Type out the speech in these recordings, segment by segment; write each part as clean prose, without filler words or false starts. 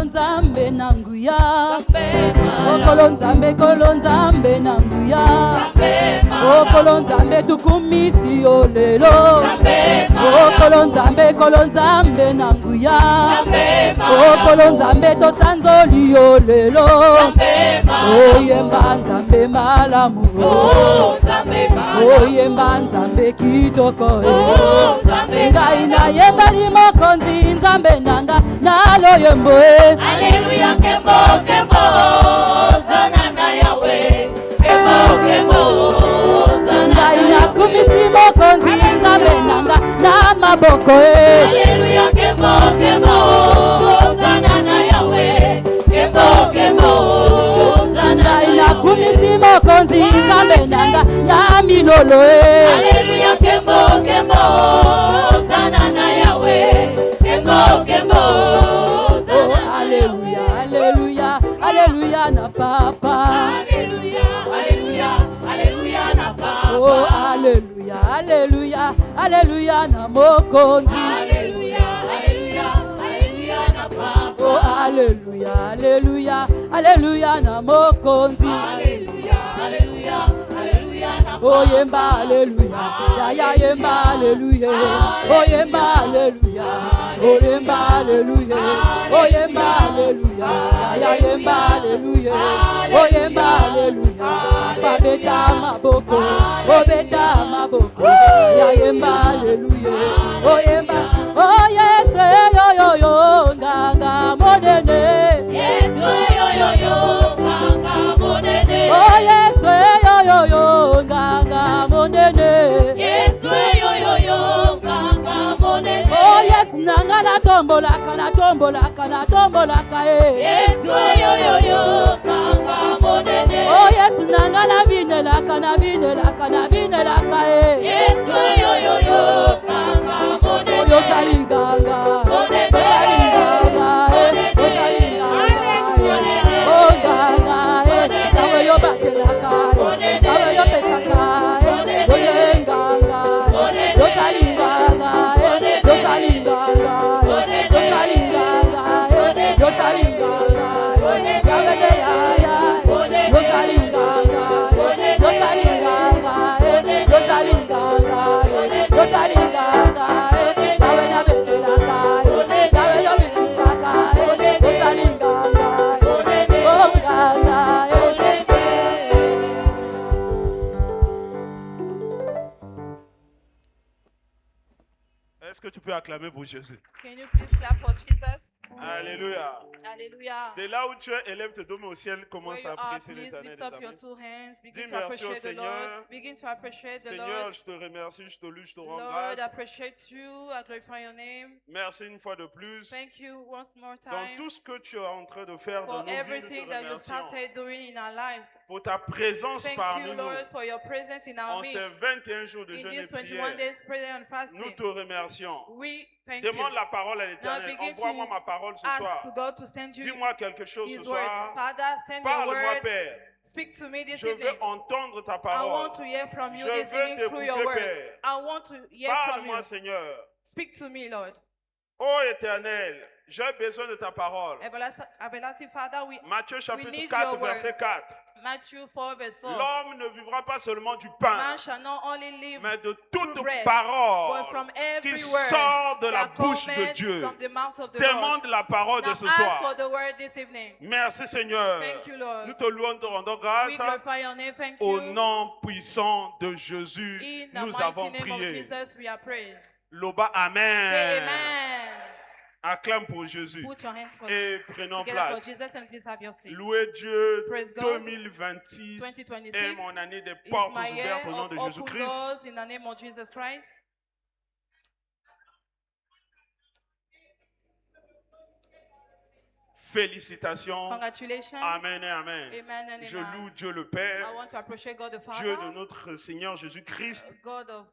nzambe nanguya okolo nzambe nanguya okolo nzambe tukumisi yo lelo okolo nzambe nanguya okolo nzambe tosanzoli yo lelo oyemba nzambe malamu oyemba nzambe kitoko ngai nayembeli mokonzi nzambe nanga naloyembo Alléluia, kembo, kembo, zanana Yahweh, kembo, kembo, zanana ngai nakumisi mokonzi nzambe nanga na maboko Alléluia, kembo, kembo, zanana Yahweh, kembo, kembo, zanana ngai nakumisi mokonzi nzambe nanga na milolo Alléluia, kembo, kembo, zanana Yahweh, kembo, kembo, Alléluia, Alléluia, Alléluia na papa. Alléluia, Alléluia, Alléluia na papa. Oh, Alléluia, Alléluia, Alléluia na mokonzi. Alléluia, Alléluia, Alléluia na papa. Oh, Alléluia, Alléluia, Alléluia na mokonzi. Alléluia, Alléluia, Alléluia na papa. Oh, yemba Alléluia, ya yemba Alléluia. Oh, yemba Alléluia, oh yemba Alléluia. Oh, yemba Alléluia, ya yemba Alléluia. Oh, yemba Alléluia, pa beta maboko, oh beta maboko, ya yemba Alléluia. Oh, yemba, oh yes, yo yo yo, nganga monene. Yes, yo yo yo, kaka monene. Oh yes, yo yo yo, nganga monene. Yes, yo yo yo, kaka monene. Oh yes, nanga na tombolaka Yes, yo yo yo, kaka monene. Oh yes, nanga na binelaka Yes, yo yo yo, kaka monene. Oh yo salinganga, salinganga, oh ganga, nawe yo batelaka, nawe yo pesaka, oh yenganga, yo salinganga, yo salinganga, yo salinganga, yo salinganga, yawe belaya, yo salinganga, yo salinganga, yo salinganga, yo salinganga, nawe na betelaka, nawe yo bipisaka, yo salinganga, oh ganga. Est-ce que tu peux acclamer pour Jésus? Can you please clap for Jesus? Alléluia. Hallelujah. De là où tu es, élève tes deux mains au ciel, Where commence you à are, apprécier please l'Éternel. lift up your two hands. Begin Dis to merci au appreciate the Seigneur. Lord. Begin to appreciate the Seigneur, Lord. je te remercie, je te loue, je te rends Lord, grâce. I appreciate you. I glorify your name. Merci une fois de plus. Thank you once more Dans time tout ce que tu es en train de faire dans for nos vies, nous everything te that you remercions. started doing in our lives. Pour ta présence Thank parmi you, nous. Lord, for your presence in our En midst. ces 21 jours de In jeûne et these 21 prière, days prayer and nous fasting, te remercions. we thank Demande you. la parole à Now l'Éternel. begin Envoie-moi to ma parole ce ask soir. to God to send you Dis-moi quelque chose His ce word. soir. Father, send your Parle-moi, word. Père. Speak to me this Je evening. veux entendre ta I parole. want to hear from you Je this veux evening through your t'écouter, word. Père. I want to hear from you. Parle-moi, Seigneur. Speak to me, Lord. Ô Éternel, j'ai besoin de ta parole. Everlasting Father, we Matthieu chapitre need 4, your word. verset 4. Matthew 4, verse 4. L'homme ne vivra pas seulement du pain, Man shall not only live mais de through toute bread, parole but from qui every word sort de la that bouche de cometh Dieu. from the mouth of the Demande Lord. la parole Now de ce ask soir. for the word this evening. Merci Seigneur. Thank you, Lord. Nous te louons, te rendons We grâce. glorify your name. Thank Au you. nom puissant de Jésus, In the nous mighty avons name of prié. Jesus, we are praying. Loba, Say Amen. amen. Acclame pour Jésus. Put your hand for Et prenons together for place. Jesus and please have your seat. Louez Dieu, Praise God. 2026 2026 est mon année des It's portes my year ouvertes au nom of de open Jésus-Christ. doors in the name of Jesus Christ. Félicitations. Congratulations. Amen et Amen. Amen and Je amen. loue Dieu le Père, I want to appreciate God the Dieu de Father, notre Seigneur Jésus-Christ, God of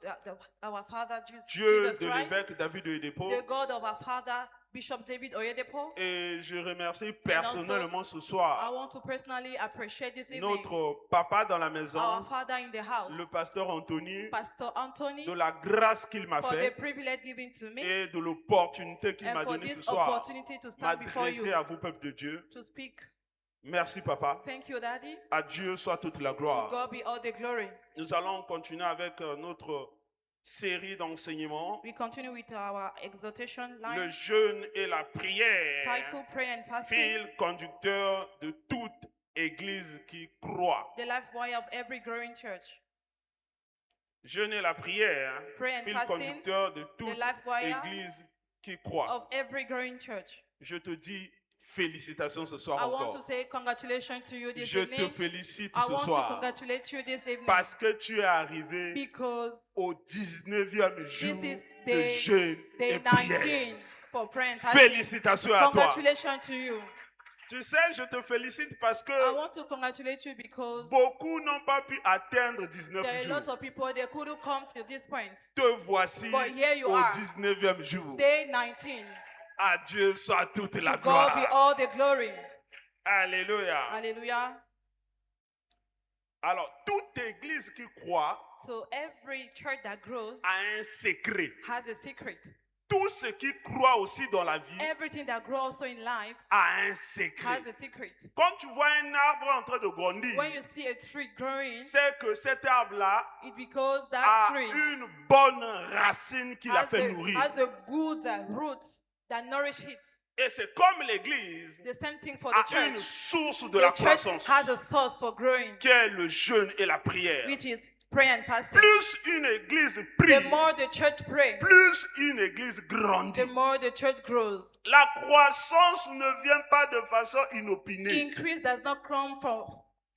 our Father Dieu Jesus de Christ, l'évêque David de Hédépo, the God of our Father Bishop David Oyedepo. Et je remercie personnellement ce soir I want to personally appreciate this evening notre papa dans la maison, our father in the house, le pasteur Anthony, Pastor Anthony, de la grâce qu'il m'a for the fait privilege given to me et de l'opportunité qu'il m'a and for donnée ce this soir opportunity to stand before m'adresser you à vous, peuple de Dieu. to speak. Merci, papa. Thank you, Daddy. À Dieu soit toute la To gloire. God be all the glory. Nous allons continuer avec notre série d'enseignements, We continue with our exhortation le line jeûne et la prière, titled Prayer and Fasting, fil conducteur de toute église qui croit. the life wire of every growing church. Jeûne et la prière, Prayer and fil fasting, conducteur de toute life wire église qui croit. Of every growing church. Je te dis félicitations ce soir I want encore. to say congratulations to you this Je te evening. félicite I ce want to soir congratulate you this evening parce que tu es arrivé because au 19e jour this is de day, jeûne day et prière. 19 for prayer and fasting. Félicitations à toi. Congratulations to you. Tu sais, je te félicite parce que I want to congratulate you because beaucoup n'ont pas pu atteindre 19 there are a lot jours. of people they couldn't come to this point. Te voici But here you au are. 19e jour. Day 19. À Dieu soit toute la To God be gloire. all the glory. Alléluia. Hallelujah. Alors, toute église qui croit So every church that grows a un secret. has a secret. Tout ce qui croit aussi dans la vie Everything that grows also in life a un secret. has a secret. Quand tu vois un arbre en train de grandir, When you see a tree growing, c'est que cet arbre-là it's because that a tree une bonne racine qui l'a fait nourrir. has a good root that nourish it. Et c'est comme l'église The same thing for the a une church. source de The la church croissance, has a source for growing, qui est le jeûne et la prière. which is prayer and fasting. Plus une église prie, The more the church prays, plus une église grandit. the more the church grows. La croissance ne vient pas de façon inopinée, Increase does not come from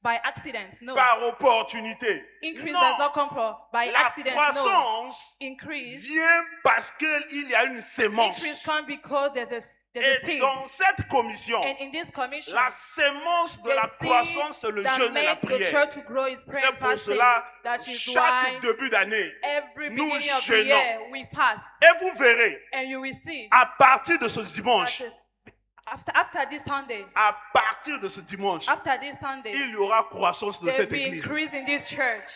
by accident. No. par opportunité. Increase Non, does not come from by la accident. No. croissance Increase vient parce qu'il y a une sémence. Increase comes because there's a Et seed. dans cette commission, And in this commission, la sémence de the la seed croissance, c'est le that jeûne et la make the prière. church to grow is prayer C'est and pour fasting. cela, That is chaque why début d'année, every nous beginning of the jeûnons. year we fast. Et vous verrez, And you will see à partir de ce dimanche, that after this Sunday, à partir de ce dimanche, after this Sunday, il y aura croissance de there will cette be église. increase in this church.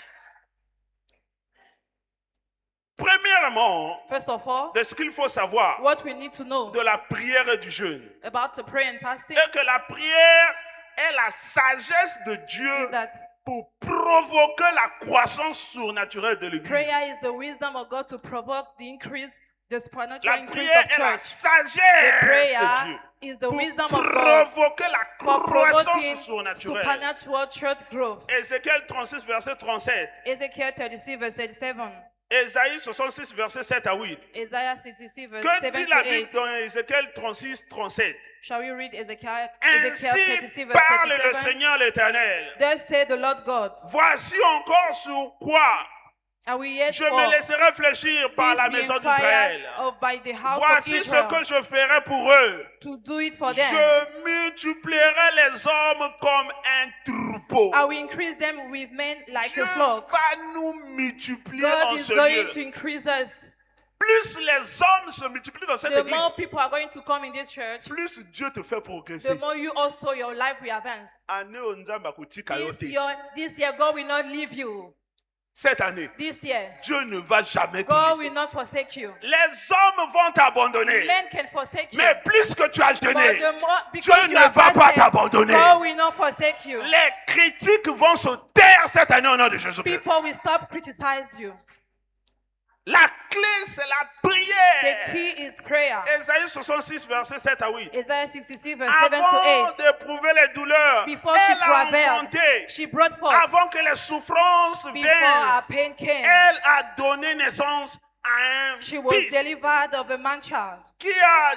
Premièrement, First of all, de ce qu'il faut savoir what we need to know de la prière et du jeûne, about the prayer and fasting est que la prière est la sagesse de Dieu is that pour provoquer la croissance surnaturelle de l'église. prayer is the wisdom of God to provoke the increase, the supernatural La increase prière of est la church. The sagesse de prayer Dieu is the pour wisdom of God provoquer la for croissance provoking surnaturelle. supernatural church growth. Ézéchiel 36, verset 37. Ezekiel 36, verse 37. Ésaïe 66, verset 7 à 8. Isaiah 66, verse Que 7 dit to la Bible 8. dans Ézéchiel 36, 37? Shall we read Ezekiel Ainsi 36, verse parle le 37? Seigneur l'Éternel. Thus say the Lord God, Voici encore sur quoi and we yet je me laisserai réfléchir par la maison d'Israël. of by the house of Voici ce Israel que je ferai pour eux. to do it for them. Je multiplierai les hommes comme un troupeau. I will increase them with men like Dieu a flock. va nous multiplier God en is ce going lieu. to increase us. Plus les hommes se multiplient dans cette The église, more people are going to come in this church, plus Dieu te fait the progresser. more you also your life will advance. Année au Nzamba kotika yo te. This year, God will not leave you. Cette année, This year, Dieu ne va jamais te God laisser. will not forsake you. Les hommes vont t'abandonner. Men can forsake you. Mais plus que tu as But jeûné, the more, Dieu because you ne are va pas fasted, t'abandonner. God will not forsake you. Les critiques vont se taire cette année au nom de Jésus-Christ. People will stop criticizing you. La clé, c'est la The prière. key is prayer. Ésaïe 66, verset 7 à 8. Isaiah 66, verse 7 to Avant 8. d'éprouver les douleurs, Before she elle a travailed, enfanté. she brought forth. Avant que les souffrances Before her viennent, pain came, elle a donné naissance à un she was fils delivered of a man child qui a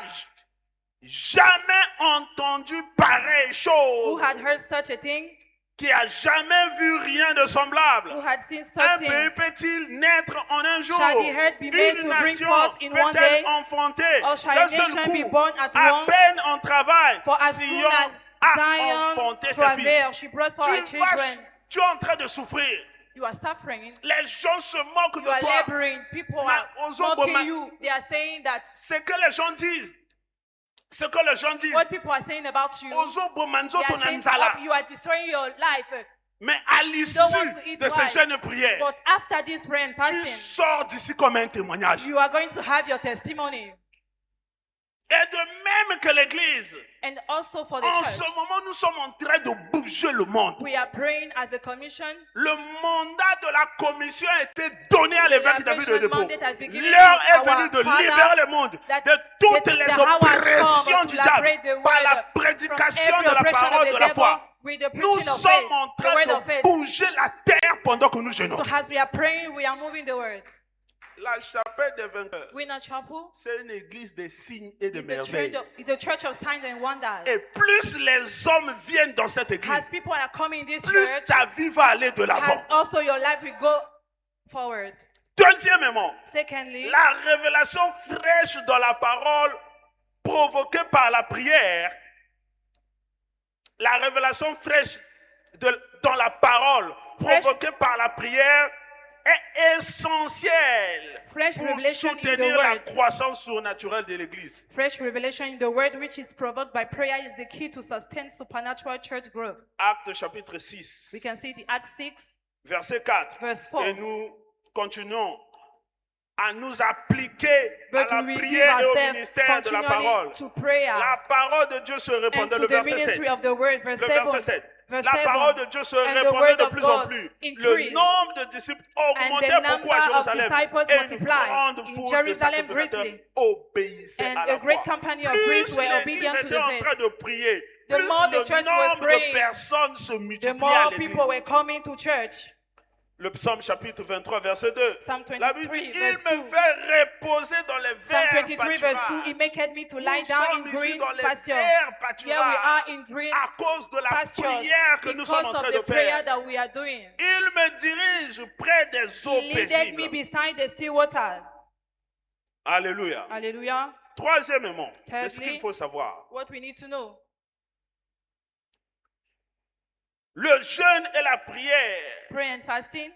jamais entendu pareille who chose, had heard such a thing, qui a jamais vu rien de semblable. who had seen Un such pays things. peut-il naître en un jour? Shall the head be made Une to bring nation forth in one day? peut-elle enfanter Or shall d'un a seul nation be coup? born at À once? peine en travail, For as Sion soon as a Zion enfanté ses travailed, fils. she brought forth her children. Tu es en train de souffrir. You are suffering. Les gens se moquent You de are toi. laboring. People are Ozoboma- mocking you. They are saying that C'est que les gens disent. Ce que les gens disent. What people are saying about you. They are saying you are destroying your life. Mais à l'issue de ces jeûnes prières, But after this prayer and tu fasting, sors d'ici comme un témoignage. you are going to have your testimony. Et de même que l'Église, And also for the en church, ce moment, nous sommes en train de bouger le monde. we are praying as a commission. Le mandat de la commission a été donné à l'évêque David de Depôt. L'heure L'heure est venue de libérer le monde de toutes les oppressions du diable par la prédication de la parole de la foi. Nous sommes en train de bouger la terre pendant que nous jeûnons. So as we are praying, we are moving the word. La chapelle des vainqueurs, Winner Chapel c'est une église de signes et de is merveilles. a church of signs and wonders. Et plus les hommes viennent dans cette église, As people are coming in this plus church, ta vie va aller de as l'avant. also your life will go forward. Deuxièmement, Secondly, la révélation fraîche dans la parole provoquée par la prière, la révélation fraîche dans la parole provoquée par la prière est essentielle pour soutenir la croissance surnaturelle de l'Église. fresh revelation in the word which is provoked by prayer is the key to sustain supernatural church growth. Actes chapitre 6, We can see the Acts 6, verset 4. verse 4. Et nous continuons à nous appliquer But à la we give prière et au ourselves ministère de la parole. continually to prayer La parole de Dieu se and répandait, to le the verset 7. ministry of the word, verse Le 7. verset 7. Verse La 7. parole de Dieu se And the répandait word de of plus en God plus. Le increased. nombre de disciples augmentait And the beaucoup à number of Jérusalem. disciples Et une multiplied grande in foule de Jerusalem sacrificateurs greatly. obéissait And à a la great foi. company of Plus priests were l'Église obedient to était the en faith. train de prier, The plus more the le church was nombre de praying, personnes se the multipliait à more l'Église. people were coming to church. Le psaume chapitre 23, verset 2. Psalm La Bible 23, dit, il verse me 2. fait reposer dans les Psalm verts 23, verse 2, pâturages. He maketh me to lie Nous down sommes in ici green dans les pasture. verts Here we are pâturages in green à cause de la pastures prière que nous sommes en because train of de the prayer faire. that we are doing. Il me dirige près des eaux He leaded me paisibles. beside the still waters. Alléluia. Hallelujah. Troisièmement, Thirdly, ce qu'il faut savoir, what we need to know. le jeûne et la prière Prayer and fasting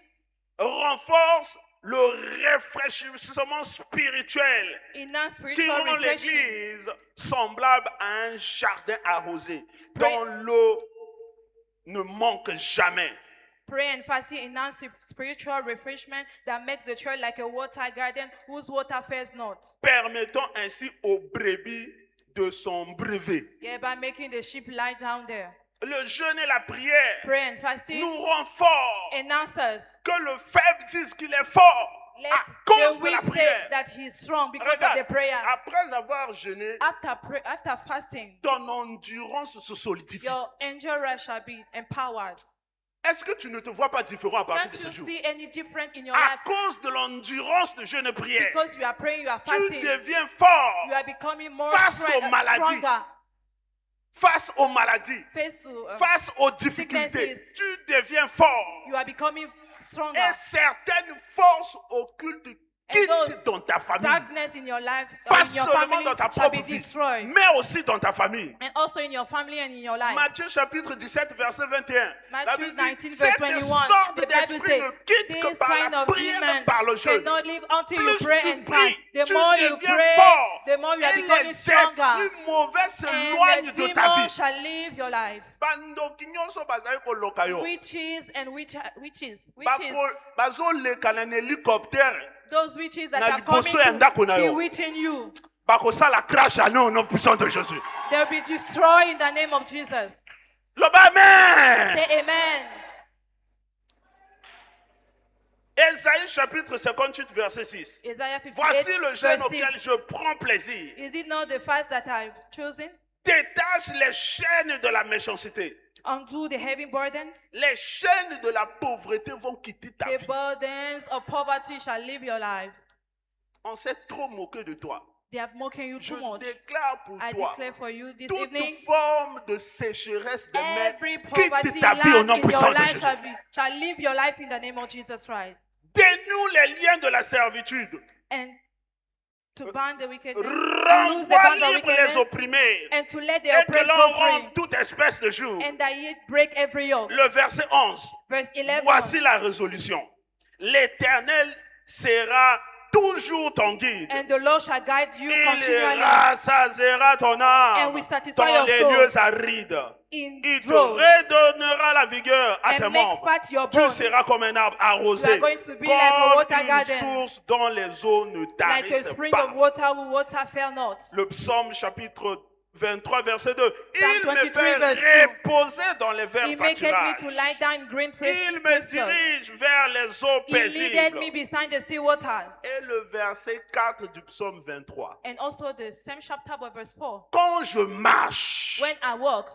renforcent le rafraîchissement spirituel enhance qui spiritual rend refreshing. l'église semblable à un jardin arrosé Pray- dont l'eau ne manque jamais. Prayer and fasting enhance spiritual refreshment that makes the church like a water garden whose water fails not. Permettant ainsi aux brebis de s'embreuver. Yeah, by making the sheep lie down there. Le jeûne et la prière Prayer and fasting nous rend forts. enhance us. Que le faible dise qu'il est fort Let à cause the de la weak say prière. that he is strong because of Regarde, the prayer. après avoir jeûné, After fasting, ton endurance se solidifie. your endurance shall be empowered. Est-ce que tu ne te vois pas différent à partir de Can't ce you jour? see any different in your À life? cause de l'endurance de jeûne et prière, Because you are praying, you are tu fasting, deviens fort you are becoming more face aux maladies, stronger. face aux maladies, Face to face aux difficultés. sicknesses. Tu deviens fort. You are becoming stronger. Et certaines forces occultes quittent those dans ta famille. Darkness in your life, Pas in your seulement family, dans ta shall propre be vie, destroyed. mais aussi dans ta famille. And also in your family and in your life. Matthieu chapitre 17, verset 21. La Matthew Bible dit, 19, verse cette 21. sorte The Bible d'esprit says, ne quitte que this par kind la of prière et demon par le jeûne. cannot live until you Plus pray tu and fast. pries, The tu more you deviens pray, fort. the more you are Et becoming les stronger. esprits mauvais s'éloignent And the de ta demon vie. shall live your life. Bandoki nyonso bazali koloka yo. Witches and witches, Bazoleka na hélicoptère. those witches that Na are coming liboso ya ndako na to yo. bewitching you, Bakosala crash à nous au nom puissant de Jésus. they'll be destroyed in the name of Jesus. Loba amen. Say amen. Ésaïe chapitre 58 verset 6. Isaiah 58, Voici le jeûne verse auquel 6. je prends plaisir. Is it not the fast that I've chosen? Détache les chaînes de la méchanceté. Undo the heavy burdens. Les chaînes de la pauvreté vont quitter ta The vie. burdens of poverty shall live your life. On s'est trop moqué de toi. They have mocked you Je too much. déclare pour I toi, declare for you this toute evening, forme de sécheresse des mains every poverty quitte ta vie au land nom in puissant your de life Jésus. shall live your life in the name of Jesus Christ. Dénoue les liens de la servitude. And to bind the wickedness, to loose the Renvoie band of libre les wickedness, opprimés. and to let the Et que oppressed l'on go free, rende toute espèce de joug. and that ye break every yoke. Le verset 11. Verse 11. Voici la résolution. L'Éternel sera toujours ton guide. And the Lord shall guide you Il continually rassasiera ton âme and will satisfy dans your les soul lieux arides. in Il te drought redonnera la vigueur à tes and make membres. fat your Tu bones seras comme un arbre You arrosé, are going to be like a comme water une garden, source dont les eaux ne like a tarissent spring pas. of water whose water fail not. Le psaume chapitre 23 verset 2. Psalm Il me 23 fait verse 2. reposer dans les verts He maketh me pâturages. to lie down in green Il me pastures. dirige vers les eaux He leadeth me paisibles. beside the still waters. Et le verset 4 du psaume 23. And also the same chapter but verse 4. Quand je marche When I walk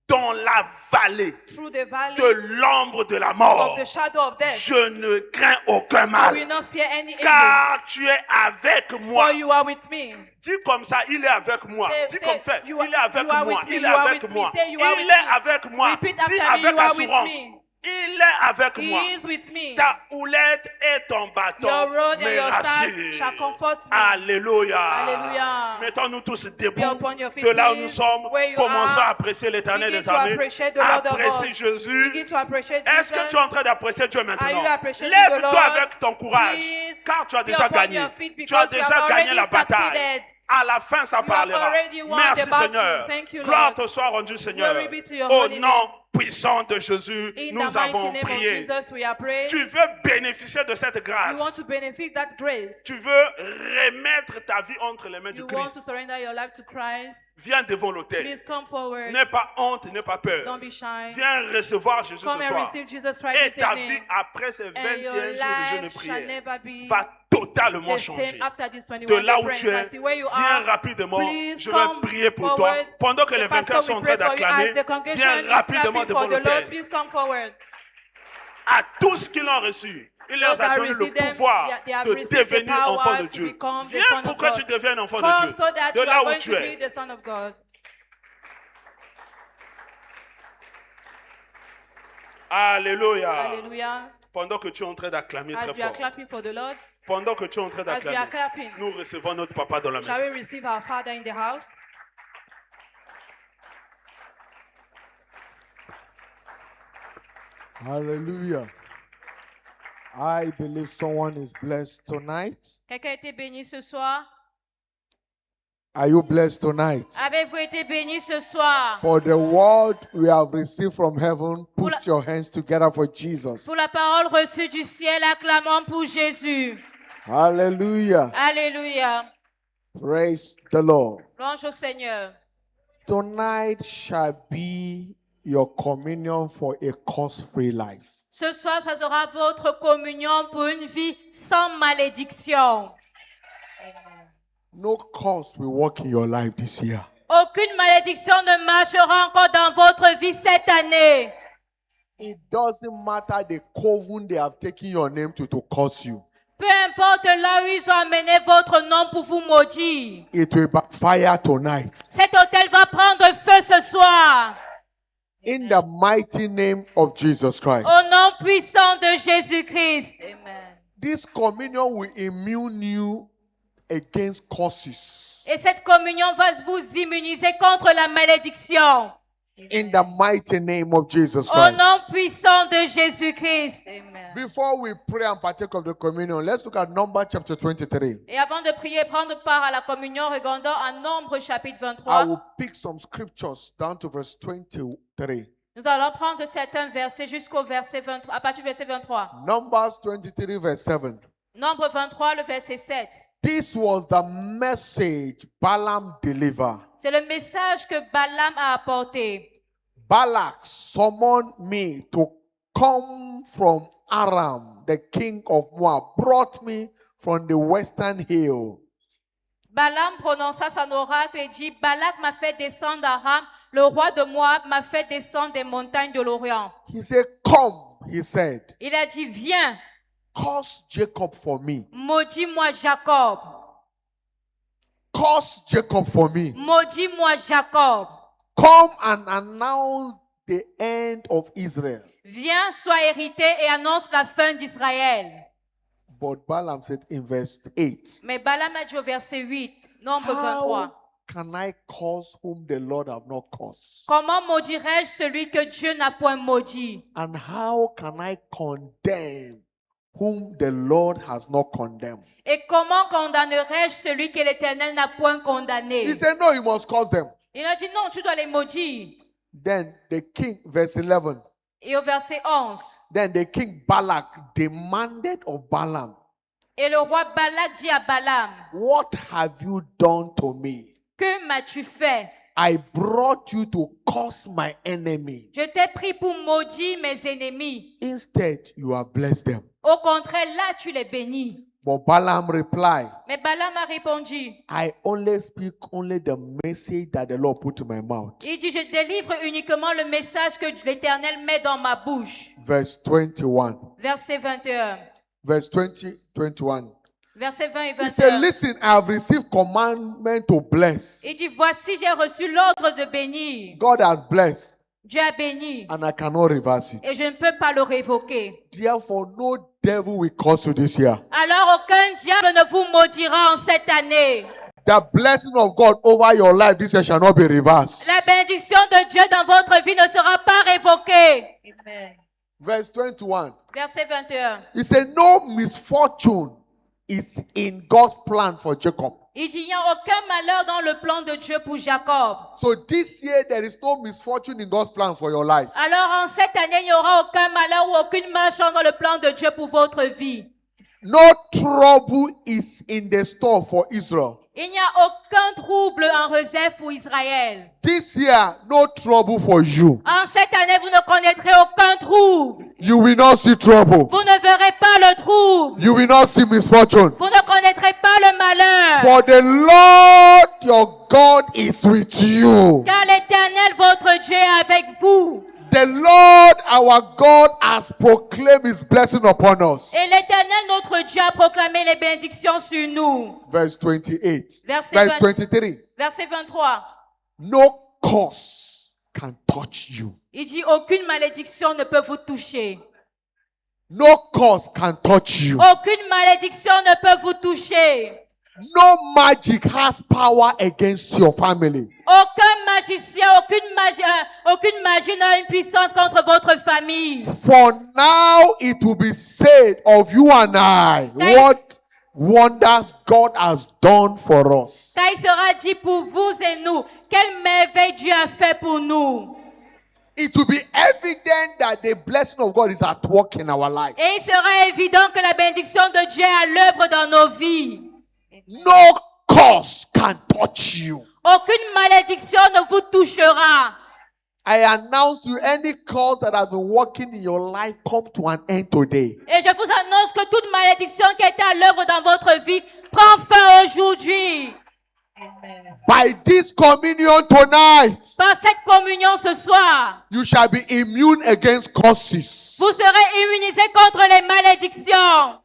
dans la vallée through the valley de l'ombre de la mort, of the shadow of death, je ne crains aucun I will mal, not fear any evil, car tu es avec moi. for you are with me. Dis comme ça, il est avec moi. Say- Dis say, comme fait, you are- il est avec you are moi. with me, Il you est are avec with me. moi. Say, you are Il with est me. avec moi. Repeat Dis after me, avec you are with assurance. me. Il est avec moi. He is with me. Ta houlette et ton bâton Your rod and me your staff rassurent. shall comfort me. Alléluia. Alléluia. Mettons-nous tous debout. Be upon your feet, De là où please. nous sommes, Where you commençons are. à apprécier l'éternel Begin des to armées. appreciate the Lord of Apprécie hosts. Jésus. Begin to appreciate Est-ce que Jesus. tu es en train d'apprécier Dieu maintenant? Are you appreciating Lève-toi the Lord? avec ton courage, Please car tu as be déjà upon gagné. your feet Tu because as you déjà have gagné already la bataille. succeeded. À la fin, ça You have parlera. already won Merci the battle. Seigneur. Thank you, Gloire Lord. te soit rendue, Seigneur. Glory be to your Au holy nom name. puissant de Jésus, In nous the mighty avons name prié. of Jesus, we are praying. Tu veux bénéficier de cette grâce. You want to benefit that grace. Tu veux remettre ta vie entre les mains du You want Christ. to surrender your life to Christ. Viens devant l'autel. Please come forward. N'aie pas honte, n'aie pas peur. Don't be shy. Viens recevoir Jésus Come ce and soir. receive Jesus Christ Et this ta evening. vie après ces And 21 your jours de jeûne et life shall prière never be va totalement the changer. same after this 21 De là day où prayer tu es, fasting. Where you viens are, rapidement. please Je come vais prier pour toi. forward. Pendant que les The pastor vainqueurs sont en will train pray for you d'acclamer, as the congregation viens is rapidement clapping devant for the Lord. l'autel. Please come forward. À tous qui l'ont reçu, il leur Those that a donné le receive them, pouvoir they have de received the devenir power enfant de to Dieu. become the Viens son pour of que God. tu deviennes enfant de Come Dieu. so that De you là are où going tu to es. be the son of God. Alléluia. Hallelujah. Pendant que tu es en train d'acclamer très As we are fort, clapping for the Lord, pendant que tu es en train as we are d'acclamer, clapping, nous recevons notre papa dans la maison. shall we receive our Father in the house? Hallelujah. I believe someone is blessed tonight. Quelqu'un a été béni ce soir? Are you blessed tonight? Avez-vous été béni ce soir? For the word we have received from heaven, Pour la- put your hands together for Jesus. Pour la parole reçue du ciel, acclamons pour Jésus. Hallelujah. Alléluia. Praise the Lord. Louange au Seigneur. Tonight shall be your communion for a curse-free life. Ce soir, ça sera votre communion pour une vie sans malédiction. No curse will work in your life this year. Aucune malédiction ne marchera encore dans votre vie cette année. It doesn't matter the coven they have taken your name to curse you. Peu importe là où ils ont amené votre nom pour vous maudire. It will backfire tonight. Cet hôtel va prendre feu ce soir. In the mighty name of Jesus Christ. Au nom puissant de Jésus-Christ. Amen. This communion will immune you against curses. Et cette communion va vous immuniser contre la malédiction. In the mighty name of Jesus Au Christ. nom puissant de Jésus-Christ. Amen. Before we pray and partake of the communion, let's look at Numbers chapter 23. Et avant de prier et prendre part à la communion, regardons en Nombre chapitre I 23. will pick some scriptures down to verse 23. Nous allons prendre certains versets jusqu'au verset 23, à partir du verset 23. Numbers 23 verse 7. Nombre 23, le verset 7. This was the message Balaam delivered. C'est le message que Balaam a apporté. Balak summoned me to come from Aram, the king of Moab, brought me from the western hill. Balaam prononça son oracle et dit, Balak m'a fait descendre d'Aram, le roi de Moab m'a fait descendre des montagnes de l'Orient. He said, come, he said, Il a dit, viens, curse Jacob for me. maudis-moi Jacob. Curse Jacob for me. Maudis-moi Jacob. Come and announce the end of Israel. Viens, sois hérité et annonce la fin d'Israël. But Balaam said in verse 8, Mais Balaam a dit au verset 8, Nombre 23. how can I curse whom the Lord have not cursed? Comment maudirais-je celui que Dieu n'a point maudit? And how can I condemn whom the Lord has not condemned. Et comment condamnerais-je celui que l'Éternel n'a point condamné? He said, no, you must curse them. Il a dit non, tu dois les maudire. Then the king, verse 11, Et au verset 11, then the king Balak demanded of Balaam, et le roi Balak dit à Balaam, what have you done to me? que m'as-tu fait? I brought you to curse my enemy. Je t'ai pris pour maudire mes ennemis. Instead, you have blessed them. Au contraire, là, tu les bénis. But Balaam replied, Mais Balaam a répondu, I only speak only the message that the Lord put in my mouth. il dit, je délivre uniquement le message que l'Éternel met dans ma bouche. Verse 21. Verset 21. Verse 20, 21. Verset 20 et He said, 21. listen, I have received commandment to bless. Il dit, voici, j'ai reçu l'ordre de bénir. God has blessed, Dieu a béni. and I cannot reverse Et it. je ne peux pas le révoquer. Therefore, no devil will curse you this year. Alors aucun diable ne vous maudira en cette année. The blessing of God over your life this year shall not be reversed. La bénédiction de Dieu dans votre vie ne sera pas révoquée. Amen. Verse 21. Verset 21. He said, no misfortune is in God's plan for Jacob. Il dit, il n'y a aucun malheur dans le plan de Dieu pour Jacob. So this year, there is no misfortune in God's plan for your life. Alors en cette année, il n'y aura aucun malheur ou aucune malchance dans le plan de Dieu pour votre vie. No trouble is in the store for Israel. Il n'y a aucun trouble en réserve pour Israël. This year, no trouble for you. En cette année, vous ne connaîtrez aucun trouble. You will not see trouble. Vous ne verrez pas le trouble. You will not see misfortune. Vous ne connaîtrez pas le malheur. For the Lord your God is with you. Car l'Éternel, votre Dieu, est avec vous. The Lord our God has proclaimed his blessing upon us. Et l'Éternel, notre Dieu, a proclamé les bénédictions sur nous. Verse 28. Verset Verse 20. 23. Verset 23. No curse can touch you. Il dit, aucune malédiction ne peut vous toucher. No curse can touch you. Aucune malédiction ne peut vous toucher. No magic has power against your family. Aucun magicien, aucune magie n'a une puissance contre votre famille. For now it will be said of you and I, Guys. what wonders God has done for us. Car il sera dit pour vous et nous, quelle merveille Dieu a fait pour nous. It will be evident that the blessing of God is at work in our life. Et il sera évident que la bénédiction de Dieu est à l'œuvre dans nos vies. No curse can touch you. Aucune malédiction ne vous touchera. I announce to you, any curse that has been working in your life come to an end today. Et je vous annonce que toute malédiction qui était à l'œuvre dans votre vie prend fin aujourd'hui. By this communion tonight, Par cette communion ce soir, you shall be immune against curses. vous serez immunisés contre les malédictions.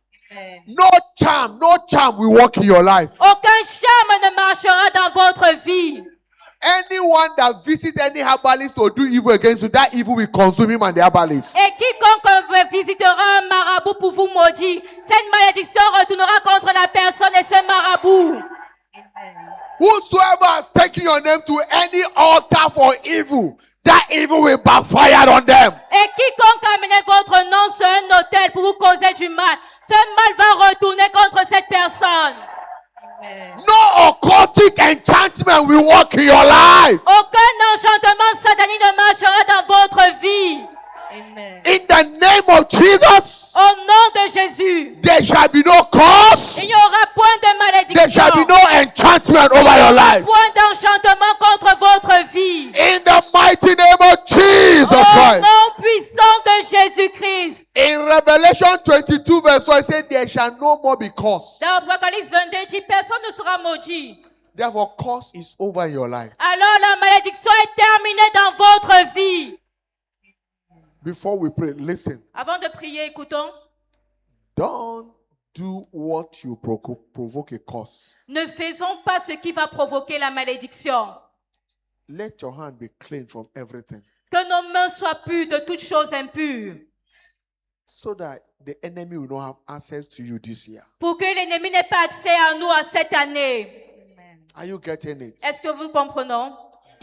No charm will work in your life. Aucun charme ne marchera dans votre vie. Anyone that visits any herbalist to do evil against you, that evil will consume him and the herbalist. Et quiconque visitera un marabout pour vous maudire, cette malédiction retournera contre la personne et ce marabout. Whosoever has taken your name to any altar for evil, that evil will backfire on them. Et quiconque a amené votre nom sur un autel pour vous causer du mal, ce mal va retourner contre cette personne. No occultic enchantment will work in your life. Aucun enchantement satanique ne marchera dans votre vie. In the name of Jesus, Au nom de Jésus, there shall be no curse. il n'y aura point de There shall be malédiction, no enchantment over your life. point d'enchantement contre votre vie. In the mighty name of Jesus Au Christ. nom puissant de Jésus-Christ. In Revelation 22 verse 1, it said, there shall no more be curse. Dans Apocalypse 22, il dit, personne ne sera maudit. Therefore, curse is over in your life. Alors la malédiction est terminée dans votre vie. Before we pray, listen. Avant de prier, écoutons. Don't do what you provoke a curse. Ne faisons pas ce qui va provoquer la malédiction. Let your hand be clean from everything, Que nos mains soient pures de toutes choses impures. so that the enemy will not have access to you this year. Pour que l'ennemi n'ait pas accès à nous à cette année. Are you getting it? Est-ce que vous comprenez?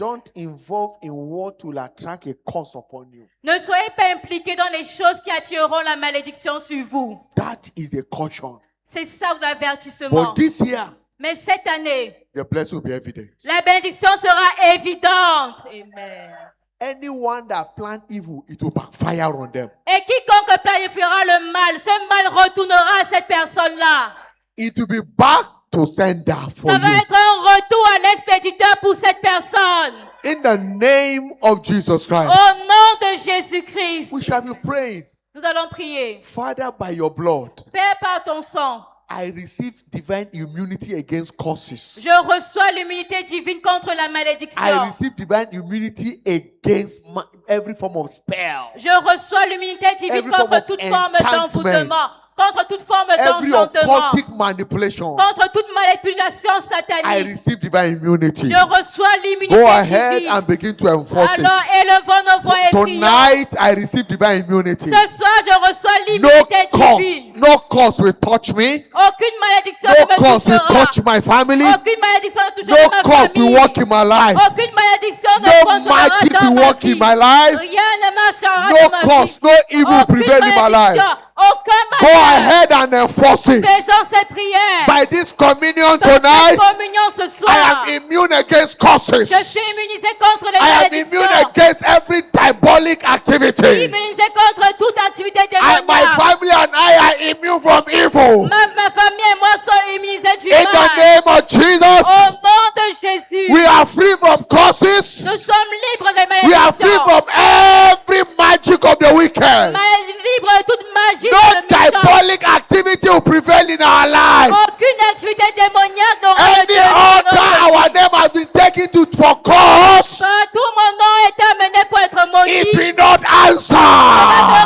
Don't involve in what will attract a curse upon you. Ne soyez pas impliqués dans les choses qui attireront la malédiction sur vous. That is the caution. C'est ça l'avertissement. But this year, Mais cette année, the blessing will be evident. la bénédiction sera évidente. Amen. Anyone that plan evil, it will backfire on them. Et quiconque planifiera le mal, ce mal retournera à cette personne-là. It will be back to sender for Ça va you. être un retour à l'expéditeur pour cette personne. In the name of Jesus Christ, Au nom de Jésus-Christ, we shall be praying. nous allons prier. Father, by your blood, Père, par ton sang, I receive divine immunity against curses. je reçois l'immunité divine contre la I malédiction. receive divine immunity against every form of spell, Je reçois l'immunité divine Every form contre of toute forme enchantment. d'envoûtement, contre toute forme every d'enchantement, occultic manipulation. contre toute manipulation I satanique. receive divine immunity. Je reçois l'immunité Go ahead divine. and begin to enforce it. Alors élevons nos voix et prions. Tonight, I receive divine immunity. Ce soir, je reçois No l'immunité curse, divine. no curse will touch me. Aucune malédiction No ne me curse will touchera. touch my family. Aucune malédiction ne touchera No ma curse will famille. work in my life. Aucune malédiction ne No fonctionnera magic dans will ma work in vie. my life. Rien ne marchera No dans ma curse, vie. no evil Aucune prevail in my life. malédiction, aucun Go malheur. ahead and enforce it. Faisons cette prière. By this communion Dans cette tonight, communion ce I soir, am immune against curses. je suis immunisé contre les I am malédictions. immune against every diabolic activity. Immunisé contre toute activité My démoniaque. family and I are immune from evil. Ma famille et moi sommes immunisés du In the mal. name of Au Jesus, nom de Jésus, we are free from curses. nous sommes libres des We are free malédictions. from every magic of the wicked. Libre de toute magie No de le méchant. diabolic activity will prevail in our life. Aucune activité démoniaque n'aura Any lieu sur altar notre our vie. name has been taken to for cause, Partout mon nom est amené pour être it maudit. will not Ne answer.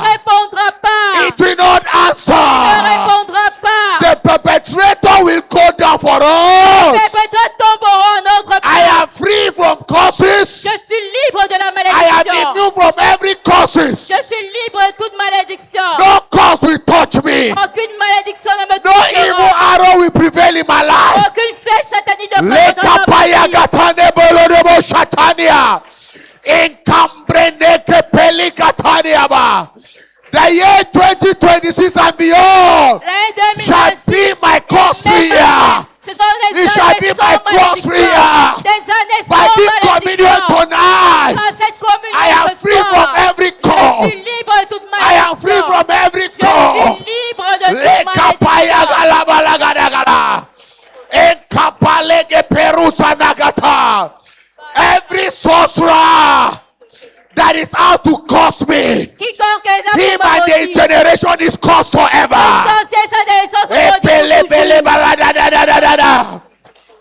répondra pas. It will not Ne answer. répondra pas. The perpetrator will go down for Les us. pétrés tomberont en notre I am place. free from curses. Je suis libre de la I am malédiction. immune from every curses. Je suis libre de toute malédiction. No curse will touch me. Aucune malédiction ne me No evil touchera. arrow will prevail in my life. Aucune flèche satanique ne Leka prendra paya ma vie. gatane bolodebo shatania. Inkambrene kepeli gatania ba. The year 2026 and beyond L'année shall 2026, be my curse-free year. ce sont les It shall be années my sans cross-free malédiction. year. Des années By this sans communion malédiction. tonight, Par cette communion I am ce free soir, from every je curse. suis libre de toute I am free malédiction. from every Je curse. suis libre de toute Leka paya malédiction. galabalagada. Enkapalege perusa nagata. Every sorcerer that is out to curse me, Quiconque est là him pour me and the maudire. generation is cursed forever. Sorcier, ça des sorciers maudits Epele pour pele toujours. baladadadadada.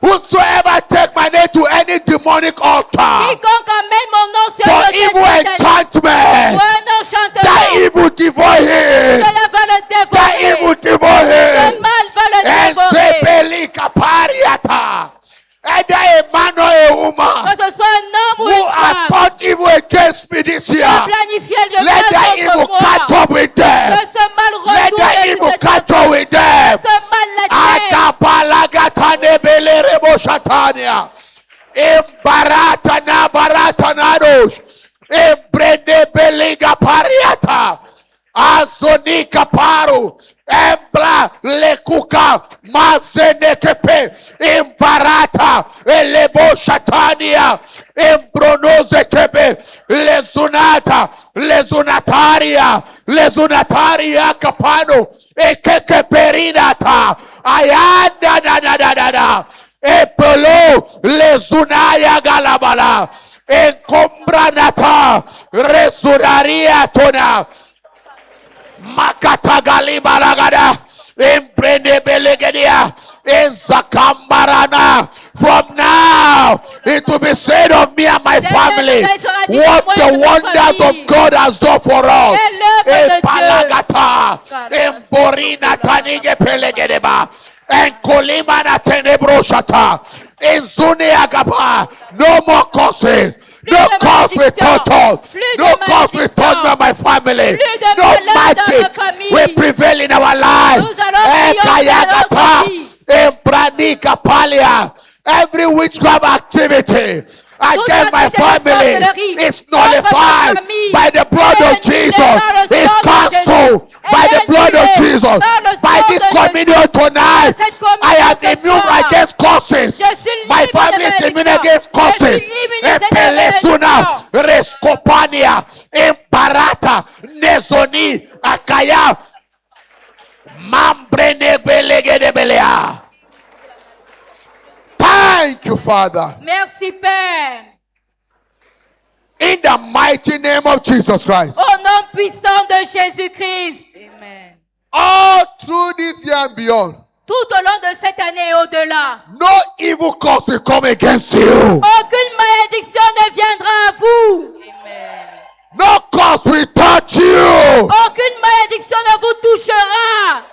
Whosoever take my name to any demonic altar Quiconque amène mon nom sur for le evil satanique, enchantment, pour un enchantement, that evil devour him. cela va le That dévorer. evil devour Ce him. mal va le dévorer. Ezebeli kapariata. Either a man or a woman Que ce soit un homme ou who une has femme, thought evil against me this year, planifier le let that mal evil contre moi. catch up with them. Que ce mal Let retourne that sur evil cette catch personne. up with them. Ce mal l'atteigne. Akapalagatane belerebo shatania. Imbarata na barata nadosh. Imbrede beliga pariata. Azonika paru. Embla lekuka mazenekepe. Imbarata elebo shatania. Imbronoze kebe. Lezunata. Lezunataria kapano. Ekeke perinata. Ayanda da. Epelo lezunaya galabala. Encombranata. Resuraria tona. Makatagali balagada. Imprende belegedia. Inzakambarana. From now, it will be said of me and my family what the wonders of God has done for us. Epalagata. Emborina tanige pelegedeba. Enkolima na tenebroshata. Enzune agaba. No more curses. No curse will touch us. No curse will touch me and my family. No magic will prevail in our life. Ekayagata. Embranika palia. Every witchcraft activity against my family is nullified by the blood of Jesus. It's cancelled by the blood of Jesus. By this communion tonight, I am immune against curses. My family is immune against curses. Pelesuna, Rescopania, Imparata, Nezoni, Akaya, Mambrene Belegedebelea. Thank you, Father. Merci, Père. In the mighty name of Jesus Christ. Au nom puissant de Jésus-Christ. Amen. All through this year and beyond, tout au long de cette année et au-delà, no evil cause will come against you. Aucune malédiction ne viendra à vous. Amen. No cause will touch you. Aucune malédiction ne vous touchera.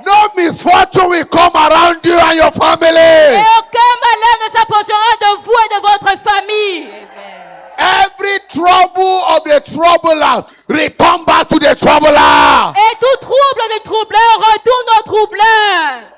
No misfortune will come around you and your family. Et aucun malheur ne s'approchera de vous et de votre famille. Amen. Every trouble of the troubler return back to the troubler. Et tout trouble du troubleur retourne au troubleur.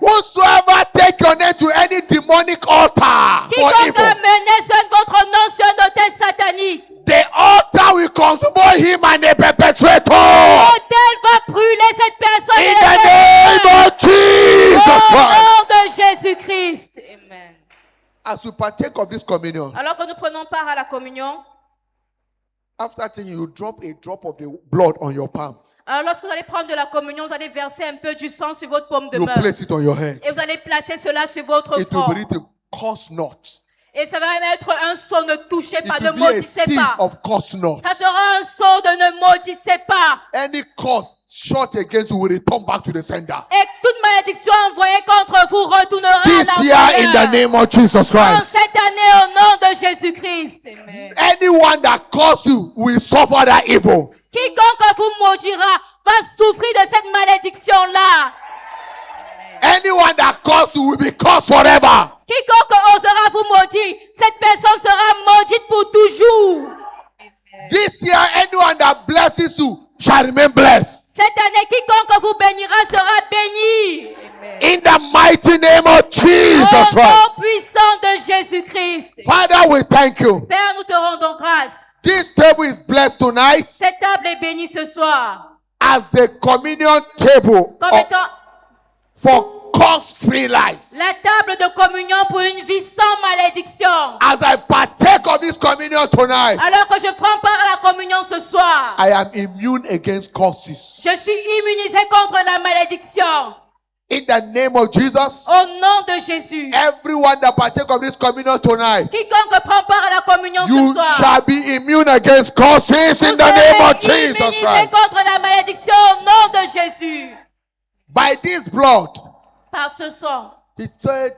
Whosoever take your name to any demonic altar for quiconque evil, a mené sur votre nom sur un autel satanique, the altar will consume him and the perpetrator. l'autel va brûler cette personne. In the name of Jesus Au Christ. nom de Jésus-Christ. Amen. As we partake of this communion, Alors que nous prenons part à la communion, after taking, you drop a drop of the blood on your palm. alors lorsque vous allez prendre de la communion, vous allez verser un peu du sang sur votre paume de You main. place it on your head. Et vous allez placer cela sur votre It will front. be written, curse not. Et ça va être un son, ne touchez It pas, ne will be a maudissez seed pas. of curse not. Ça sera un son de ne maudissez pas. Any curse shot against you will return back to the sender. Et toute malédiction envoyée contre vous retournera à This year, in the l'envoyeur. name of Jesus En Christ. cette année, au nom de Jésus-Christ. Amen. Anyone that curses you will suffer that evil. Quiconque vous maudira va souffrir de cette malédiction-là. Anyone that curses you will be cursed forever. Quiconque osera vous maudire, cette personne sera maudite pour toujours. This year, anyone that blesses you shall remain blessed. Cette année, quiconque vous bénira sera béni. In the mighty name of Jesus Au nom Christ. puissant de Jésus-Christ. Father, we thank you. Père, nous te rendons grâce. This table is blessed tonight Cette table est bénie ce soir. as the communion table Comme étant for curse-free life. la table de communion pour une vie sans malédiction. As I partake of this communion tonight, Alors que je prends part à la communion ce soir, I am immune against curses. je suis immunisé contre la malédiction. In the name of Jesus, Au nom de Jésus. everyone that partake of this communion tonight, Quiconque prend part à la communion ce you soir, shall be immune against curses in vous the name of serez Jesus immunisé Christ. contre la malédiction au nom de Jésus. By this blood, Par ce sang. he said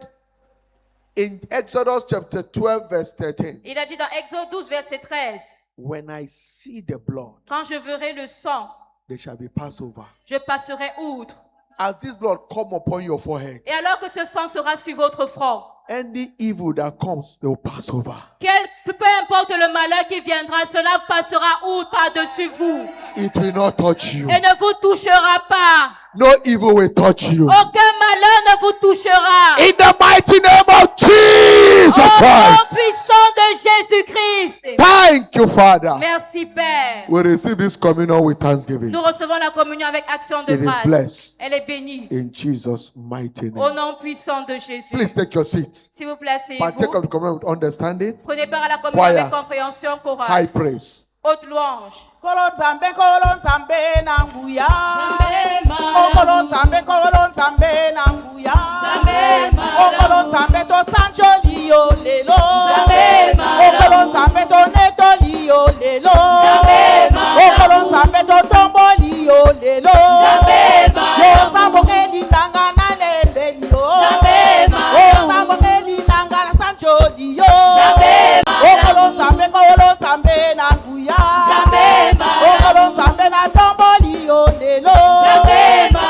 in Exodus chapter 12, verse 13, Il a dit dans Exode 12, verset 13, when I see the blood, quand je verrai le sang, there shall be Passover. je passerai outre. As this blood come upon your forehead, Et alors que ce sang sera sur votre front, any evil that comes, they will pass over. peu importe le malheur qui viendra, cela passera outre par-dessus vous It will not touch you. et ne vous touchera pas. No evil will touch you. Aucun malheur ne vous touchera. In the mighty name of Jesus Au nom Christ. puissant de Jésus-Christ. Thank you, Father. Merci Père. We receive this communion with thanksgiving. Nous recevons la communion avec action de It is grâce. blessed. Elle est bénie. In Jesus' mighty Au name. nom puissant de Jésus. Please take your seats. S'il vous plaît, Partake asseyez-vous. of the communion with understanding. Prenez part à la communion Choir. avec compréhension chorale. High praise. Haute louange. Kolo nzambe na nguya. Kolo nzambe na nguya. Kolo nzambe to sanjoli yo lelo. Kolo nzambe to netoli yo lelo. Kolo nzambe to tomboli yo lelo. Yo sambo keli tanga na lembeni yo. Yo sambo keli tanga na sanjoli yo. Kolo nzambe na nguya. Okolo nzambe na tomboli yo lelo.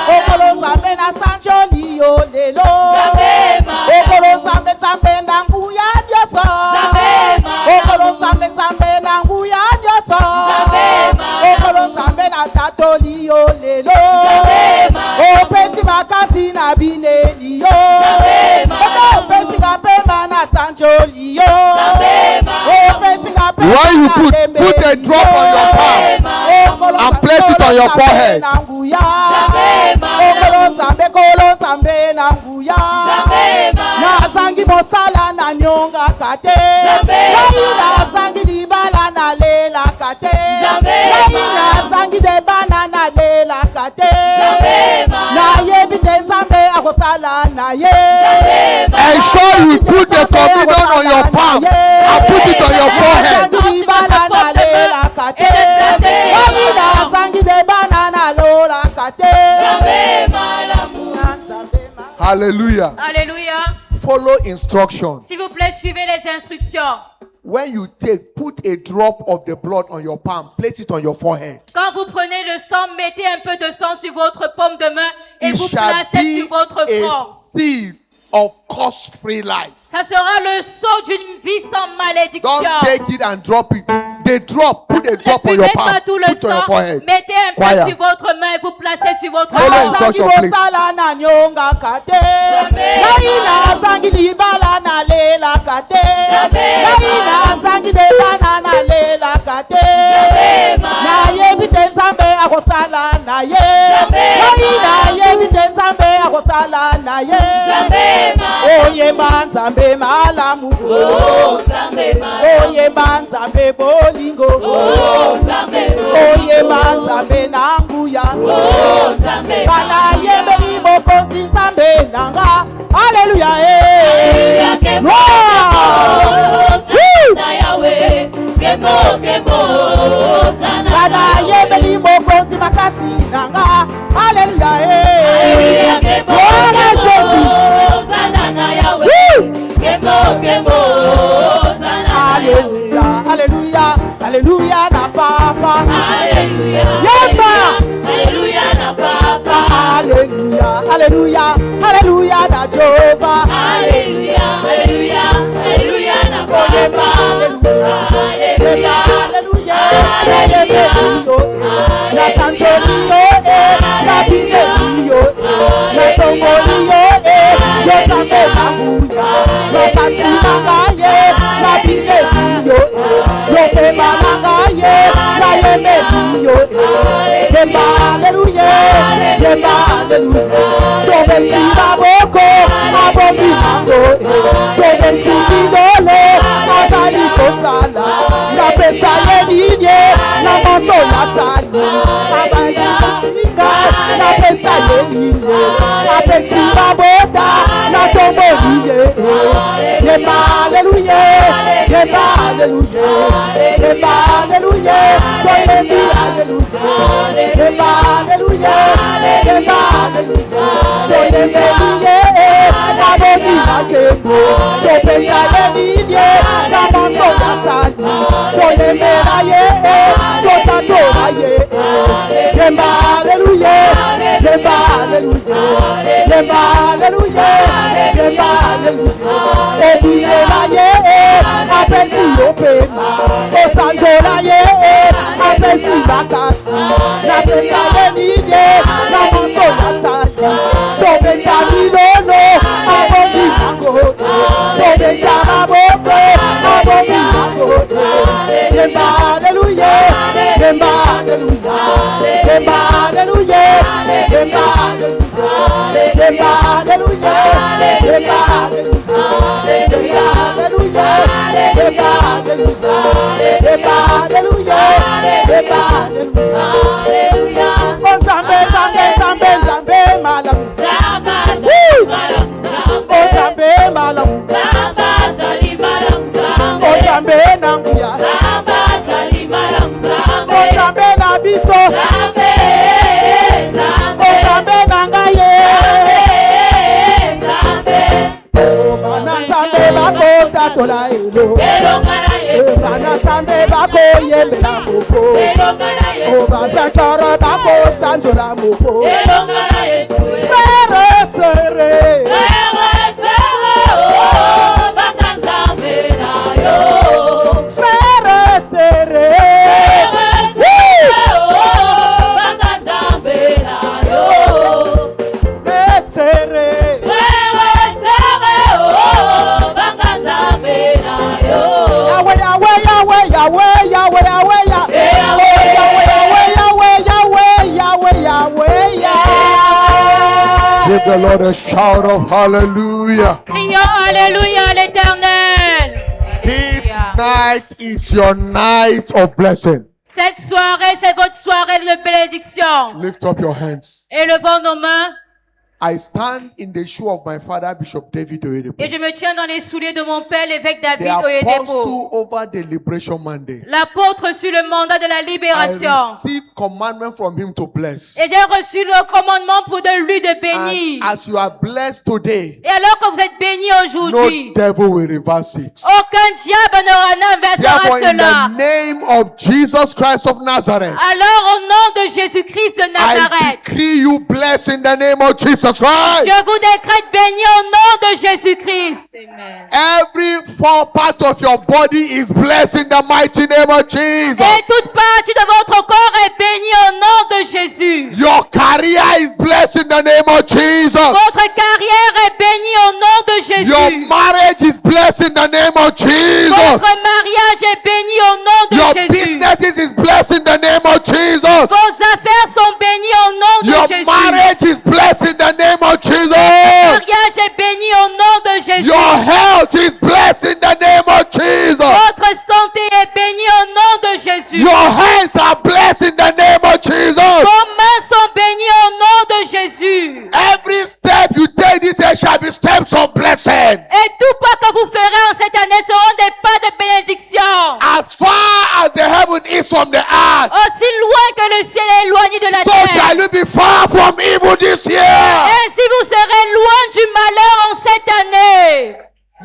Okolo nzambe na sanjoli yo lelo. Okolo nzambe na nguya nyoso. When you put a drop on your palm and place it on your forehead. Nazangi mosala na nyonga kate. Nazangi libala na lela kate. Nazangi de banana lela kate. Na yebi de nzambe akosala na ye. Ensure you put the communion on your palm and put it on your forehead. Libala na lela kate. Nazangi de banana lola kate. Hallelujah. Alléluia. Follow instructions. S'il vous plaît, suivez les instructions. When you put a drop of the blood on your palm, place it on your forehead. Quand vous prenez le sang, mettez un peu de sang sur votre paume de main et It vous shall placez sur votre be a front. seed of cost-free life. Ça sera le sceau d'une vie sans malédiction. Don't take it and drop it. The drop, put a drop on Ne your buvez palm, pas tout le put it on your sang, forehead. mettez un peu Choir. sur votre main et vous placez sur votre Follow front. instruction, please. na nyonga kate. Nazangi libala na lela kate. Nazangi de banana lela kate. Na yebi te nzambe akosala na ye. Na yebi te nzambe akosala na ye. Oyemba nzambe malamu. Oyemba nzambe bolingo. Oyemba nzambe nanguya. Bana yembe libokonzi nzambe nanga. Alléluia. Bana yembe libokonzi makasi nanga. Alléluia. Gloire à Jésus. Alléluia, alléluia, alléluia na papa. Yemba. Alléluia na papa. Alléluia, alléluia, alléluia na Jehova. Alléluia, alléluia, alléluia na papa. Yemba, alléluia, alléluia, alléluia, na sanjoli yo na bineli yo na tongoli yo yo tambe na buya yo kasinanga ye na bineli yo yo pema nanga ye na yemeli yo yemba alléluia yemba alléluia tobeti baboko abomi nango tobeti bidolo azali kosala na pesa ye linye na maso na sali abali kosika na pesa ye linye na pesi babota na tombo liye yemba alléluia yemba alléluia yemba alléluia toyebi alléluia yemba alléluia yemba alléluia toyebeliye abomi na kembo topesa ye linye na maso na sali toyemela ye totatola ye yemba alléluia yemba alléluia yemba alléluia yemba alléluia obinela ye apesi opema osanjola ye apesi bakasi na pesa ye linye na maso na sali tobeta minono abomi nango tobeta maboko abomi nango yemba alléluia yemba alléluia yemba alléluia yemba alléluia yemba alléluia yemba alléluia yemba alléluia yemba alléluia yemba alléluia yemba alléluia nzambe nzambe nzambe nzambe malamu nzambe malamu nzambe nanguya nzambe na biso nzambe nangaye bana nzambe bakotatola elo bana nzambe bakoyembela moko bafiankara bakosanjola moko frere sere frere sere Yahweh, Yahweh, Yahweh, Yahweh, Yahweh, Yahweh. Give the Lord a shout of hallelujah. Crions Alléluia à l'Éternel. This night is your night of blessing. Cette soirée, c'est votre soirée de bénédiction. Lift up your hands. Élevons nos mains. I stand in the shoe of my father, Bishop David Oyedepo, Et je me tiens dans les souliers de mon père, l'évêque the David Oyedepo. apostle over the Liberation Monday. L'apôtre sur le mandat de la I libération. received commandment from him to bless. Et j'ai reçu le commandement pour de lui de bénir. And as you are blessed today, Et alors que vous êtes bénis no aujourd'hui, devil will reverse it. aucun diable n'inversera Therefore, in cela. the name of Jesus Christ of Nazareth, Alors, au nom de Jésus-Christ de I Nazareth, decree you blessed in the name of Jesus Christ. je vous décrète béni au nom de Jésus-Christ. Amen. Every four part of your body is blessed in the mighty name of Jesus. Et toute partie de votre corps est bénie au nom de Jésus. Your career is blessed in the name of Jesus. Votre carrière est bénie au nom de Your Jésus. marriage is blessed in the name of Jesus. Votre mariage est béni au nom de Your Jésus. businesses is blessed in the name of Jesus. Vos affaires sont bénies au nom Your de Jésus. marriage is blessed in the name of Jesus. Votre mariage est béni au nom de Jésus. Your health is blessed in the name of Jesus. Votre santé est bénie au nom de Jésus. Your hands are blessed in the name of Jesus. Vos mains sont bénies au nom de Jésus. Every step you take this year shall be steps of blessing. Et tout pas que vous ferez en cette année seront des pas de bénédiction. As far as the heaven is from the earth, Aussi loin que le ciel est éloigné de la so terre. shall you be far from evil this year. Ainsi vous serez loin du malheur en cette année.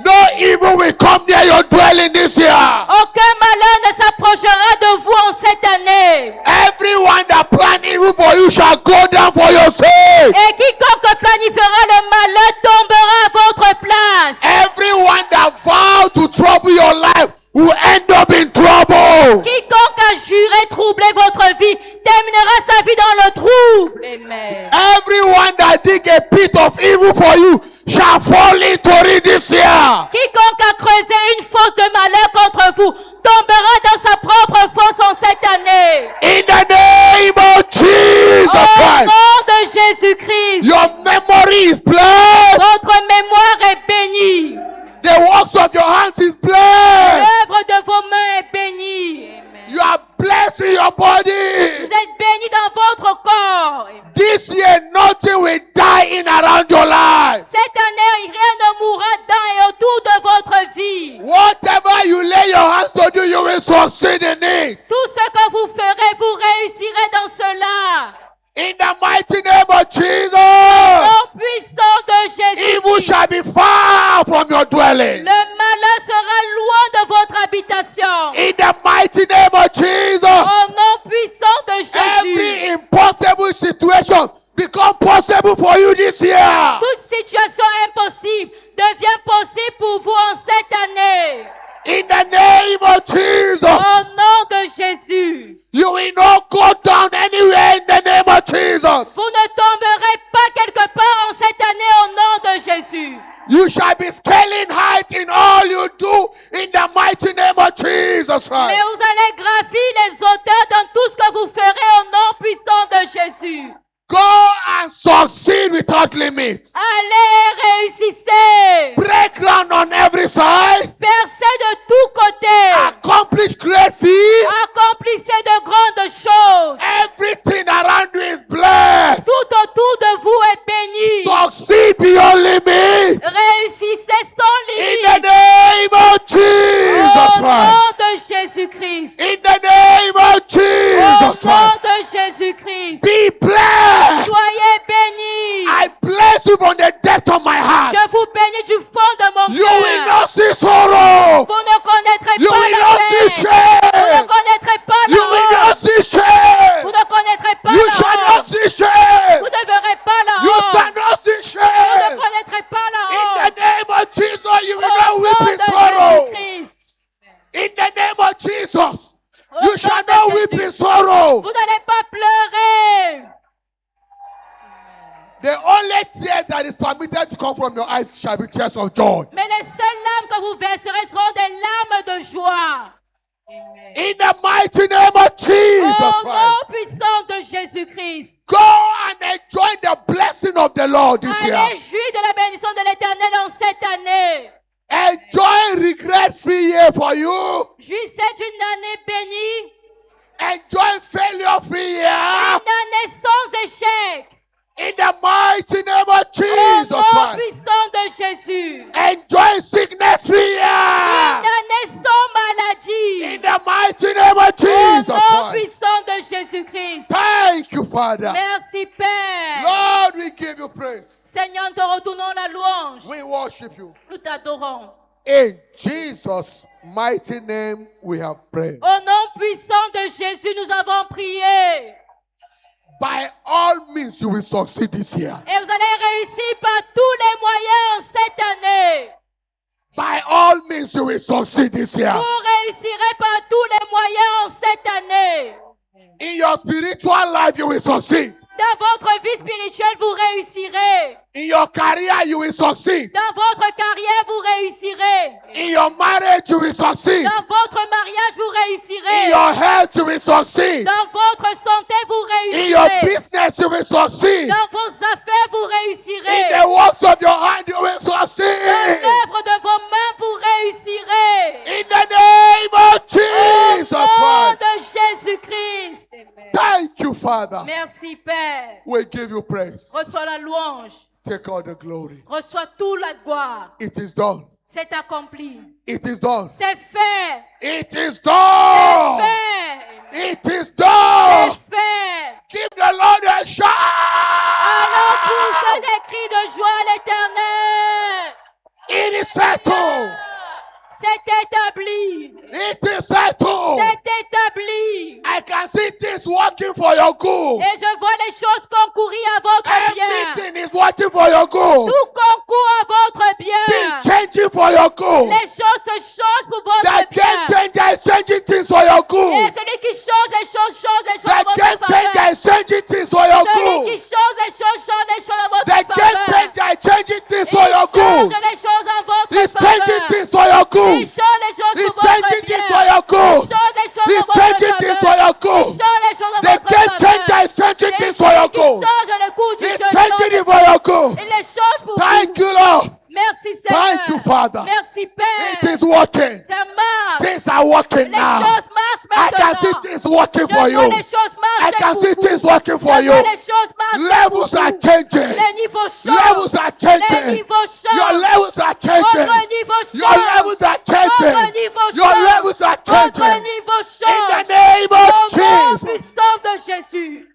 No evil will come near your dwelling this year. Aucun malheur ne s'approchera de vous en cette année. Everyone that plan evil for you shall go down for your sake. Et quiconque planifiera le malheur tombera à votre place. Everyone that vow to trouble your life will end up in trouble. Quiconque a juré troubler votre vie terminera sa vie dans le trouble. Amen. Everyone that dig a pit of evil for you shall fall into it this year. Quiconque a creusé une fosse de malheur contre vous tombera dans sa propre fosse en cette année. In the name of Jesus Au Christ. nom de Jésus-Christ, Your memory is blessed. votre mémoire est bénie. The works of your hands is blessed. L'œuvre de vos mains est bénie. Amen. You are blessed in your body. Vous êtes bénis dans votre corps. Amen. This year, nothing will die in around your life. Cette année, rien ne mourra dans et autour de votre vie. Whatever you lay your hands to do, you will succeed in it. Tout ce que vous ferez, vous réussirez dans cela. In the mighty name of Jesus. Au puissant de Jésus. Evil shall be far from your dwelling. Le malheur sera loin de votre habitation. In the mighty name of Jesus. Au nom puissant de Jésus. Every impossible situation become possible for you this year. Toute situation impossible devient possible pour vous en cette année. In the name of Jesus. Au nom de Jésus. You will not go down anywhere in the name of Jesus. Vous ne tomberez pas quelque part en cette année au nom de Jésus. You shall be scaling height in all you do in the mighty name of Jesus Mais Christ. vous allez gravir les hauteurs dans tout ce que vous ferez au nom puissant de Jésus. Go and succeed without limit. Allez, réussissez. Break ground on every side. Percez de tous côtés. Accomplish great feats. Accomplissez de grandes choses. Everything around you is blessed. Tout autour de vous est béni. Succeed beyond limit. Réussissez sans In the limite. name of Jesus Au Christ. nom de Jésus-Christ. In the name of Au Jesus nom Christ. de Jésus-Christ. Be blessed. Soyez bénis. I bless you from the depth of my heart. Je vous bénis du fond de mon You will cœur. not see sorrow. Vous ne connaîtrez You pas will la not see paix. Vous ne shame. connaîtrez pas la You will honte. not see shame. Vous ne connaîtrez pas You la shall honte. not see shame. Vous ne verrez pas la You honte. shall not see Vous ne shame. connaîtrez pas la In honte. the name of Jesus, you will Au not weep nom in de sorrow. Jésus-Christ. In the name of Jesus, Au you nom shall de not weep Jésus. in sorrow. Vous n'allez pas pleurer. The only tears that is permitted to come from your eyes shall be tears of joy. Mais les seules larmes que vous verserez seront des larmes de joie. Amen. In the mighty name of Jesus Au nom Christ. puissant de Jésus-Christ. Go and enjoy the blessing of the Lord this year. Allez, jouis de la bénédiction de l'Éternel en cette année. Enjoy regret-free year for you. Jouissez d'une année bénie. Enjoy failure-free year. Une année sans échec. In the mighty name of Au Jesus nom Christ. puissant de Jésus. Enjoy sickness-free Une year. année sans maladie. In the mighty name of Au Jesus nom Christ. puissant de Jésus-Christ. Thank you, Father. Merci Père. Lord, we give you praise. Seigneur, nous te retournons la louange. We worship you. Nous t'adorons. In Jesus' mighty name we have prayed. Au nom puissant de Jésus, nous avons prié. By all means, you will succeed this year. Et vous allez réussir par tous les moyens cette année. By all means, you will succeed this year. Vous réussirez par tous les moyens cette année. In your spiritual life, you will succeed. Dans votre vie spirituelle, vous réussirez. In your career, you will succeed. Dans votre carrière, vous réussirez. In your marriage, you will succeed. Dans votre mariage, vous In réussirez. your health, you will succeed. Dans votre santé, vous In your réussirez. business, you will succeed. Dans vos affaires, vous In réussirez. the works of your hand, you will Dans succeed. l'œuvre de vos mains, vous réussirez. In the name of Jesus Au nom Christ. de Jésus-Christ. Thank you, Father. Merci Père. We give you praise. Reçois la louange. Take all the glory. Reçois toute la gloire. It is done. C'est accompli. It is done. C'est fait. It is done. Fait. It is done. C'est fait. Give the Lord a shout. Alors pousse des cris de joie à l'Éternel. It is settled. C'est établi. It is settled. C'est établi. I can see things working for your good. Et je vois les choses concourir à votre bien. Everything is working for your good. Tout concourt à votre bien. Things changing for your good. Les choses se changent pour votre The game bien. changer is changing things for your Et good. celui qui change les choses, change les choses The à game votre faveur. changer is changing things for your Celui qui good. change les choses, change les choses à votre The game faveur. changer is changing things Il for your change good. les choses en votre He's changing faveur. things for your Il good. change les choses He's pour votre changing bien. things for your good. Il change les choses He's en votre changing things for faveur. your Il good. change les choses en The votre game faveur. changer is changing Et things for your celui qui good. change le cours du He's jeu, changing it for your good. il les change pour Thank vous. you, Lord. Merci Seigneur. Thank you, Father. Merci Père. It is working. Ça marche. Things are working Les now. choses marchent I maintenant. can see things working Je for vois you. les choses I marcher can pour see vous. things working for Je you. vois les choses marcher Levels pour are vous. changing. Les niveaux changent. Levels are Les changing. niveaux Your changent. levels are Votre changing. niveau Your change. levels are Votre changing. niveau Your change. levels are Votre changing. niveau In change. the name of Au nom Jesus. puissant de Jésus.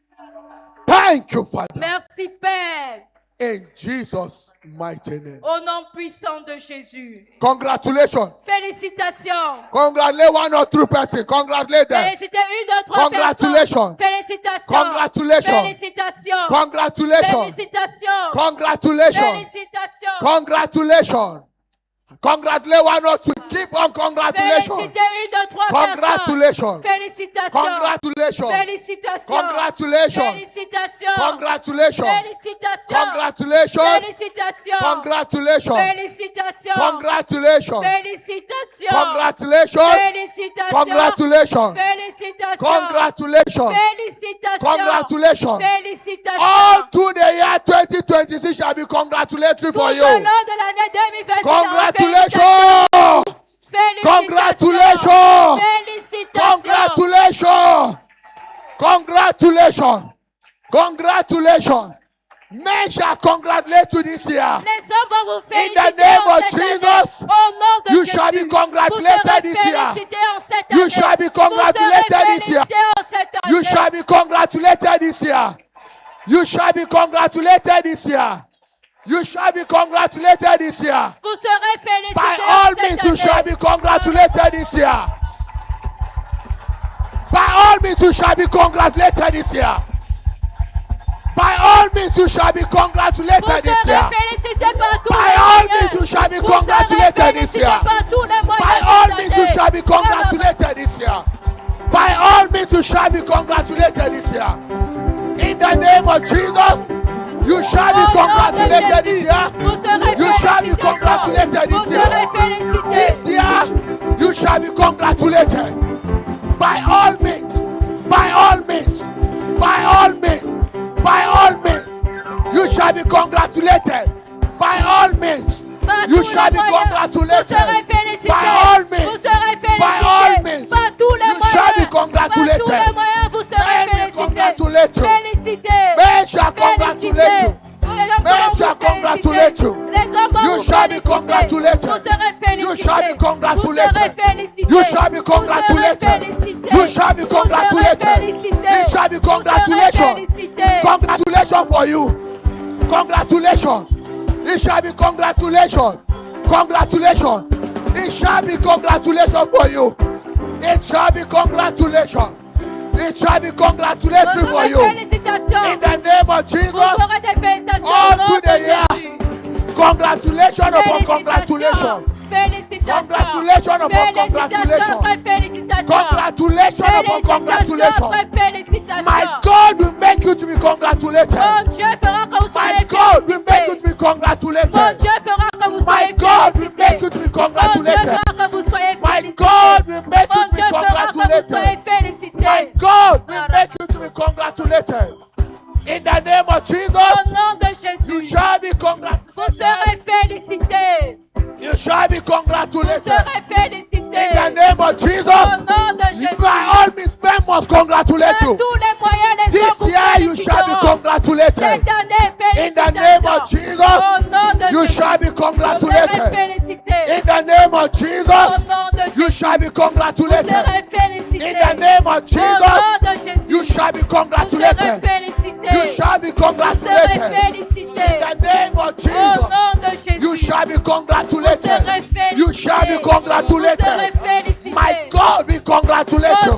Thank you, Father. Merci Père. In Jesus' mighty name. Au nom puissant de Jésus. Congratulations. Félicitations. Congratulate one or two persons. Congratulate them. Félicitez une, deux, trois Congratulations. personnes. Félicitations. Congratulations. Félicitations. Congratulations. Félicitations. Congratulations. Félicitations. Congratulations. Congratulate one or two. Keep on congratulations. Félicitez une, deux, trois personnes. Congratulations. Félicitations. Congratulations. Félicitations. Congratulations. Félicitations. Congratulations. Félicitations. Congratulations. Félicitations. Congratulations. Félicitations. Congratulations. Félicitations. Congratulations. Félicitations. Congratulations. Félicitations. Congratulations. Félicitations. Congratulations. Félicitations. All through the year 2026 shall be congratulatory Tout for au you. long de l'année 2026. Congratulations. Félicitations. Congratulations. Félicitations. Congratulations. Congratulations. Congratulations. Men shall congratulate you this year. Les hommes vont vous In the féliciter name en of cette année. Jesus, Au nom de you Jésus, shall be congratulated vous serez this year. félicités en cette You année. shall be Vous congratulated serez this year. félicités en cette année. You shall be congratulated this year. You shall be congratulated this year. You shall be congratulated this year. Vous serez félicités By en all cette means, you année. shall be congratulated this year. By all means, you shall be congratulated this year. By all means, you shall be Vous congratulated this year. serez félicités par tous By les all moyens. means, you shall be Vous serez congratulated this year. félicités par tous les moyens By cette all means, you année. shall be congratulated this year. By all means, you shall be congratulated this year. In the name of Jesus, you shall be Au nom de congratulated Jésus, this year. vous serez You shall be félicités. congratulated Vous this year. serez félicités. This year, you shall be congratulated. by all means, by all means, by all means, by all means, you shall be congratulated. By all means, you shall be congratulated. By all means, by all means, you shall be congratulated. Men shall congratulate you. Men shall congratulate you. You shall be congratulated. You shall be congratulated. You shall be congratulated. You shall be congratulated. It shall be congratulations. Congratulations for you. Congratulations. It shall be congratulations. Congratulations. It shall be congratulations for you. It shall be congratulations. It shall be congratulatory for you. In the name of Jesus, all through the year, congratulations upon congratulations. Congratulations upon congratulations. Congratulations upon congratulations. My God will make you to be congratulated. My God will make you to be congratulated. My God will make you to be congratulated. My God will make you to be congratulated. My God will make you to be congratulated. In the name of Jesus, you shall be congratulated. You shall be congratulated. In the name of Jesus, by all means, men must congratulate you. This year, you shall be congratulated. In the name of Jesus, you shall be congratulated. In the name of Jesus, you shall be congratulated. In the name of Jesus, you shall be congratulated. You shall be congratulated. In the name of Jesus, you shall be congratulated. You shall be congratulated. My God will congratulate you.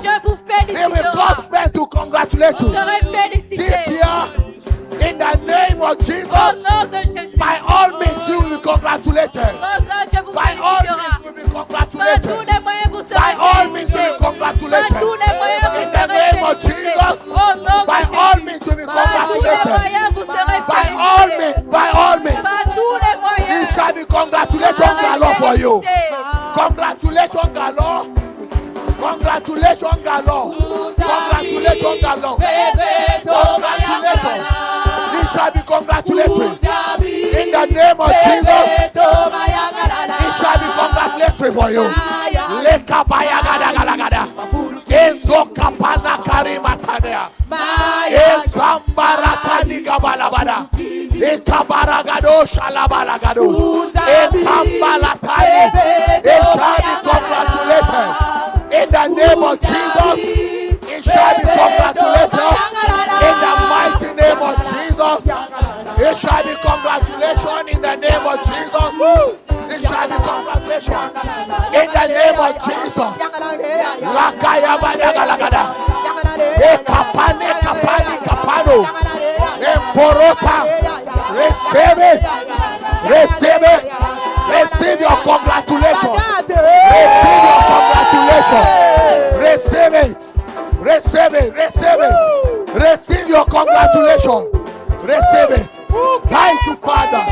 He will cause men to congratulate you. This year, in the name of Jesus, by all means you will be congratulated. By all means you will be congratulated. By all means you will be congratulated. In the name of Jesus, by all means you will be congratulated. By all means, by all means, it shall be congratulations galore for you. Congratulations galore. Congratulations galore. Congratulations galore. Congratulations. It shall be congratulatory. In the name of Jesus, it shall be congratulatory for you. Lekabaya gada gada gada. Enzo kapana karimatania. Ezambaratani gabalabada. Ekabaragado shalabalagado. Ekambalatani. It shall be congratulated. In the name of Jesus, it shall be congratulated. In the mighty name of Jesus, it shall be congratulations. In the name of Jesus, it shall be congratulations. In the name of Jesus, Lakaya Badagalagada, Ekapane Kapani Kapano, Emporota, receive it, receive it, receive your congratulations, receive your congratulations, receive it. Receive it, receive it, receive your congratulations, receive it. Thank you, Father.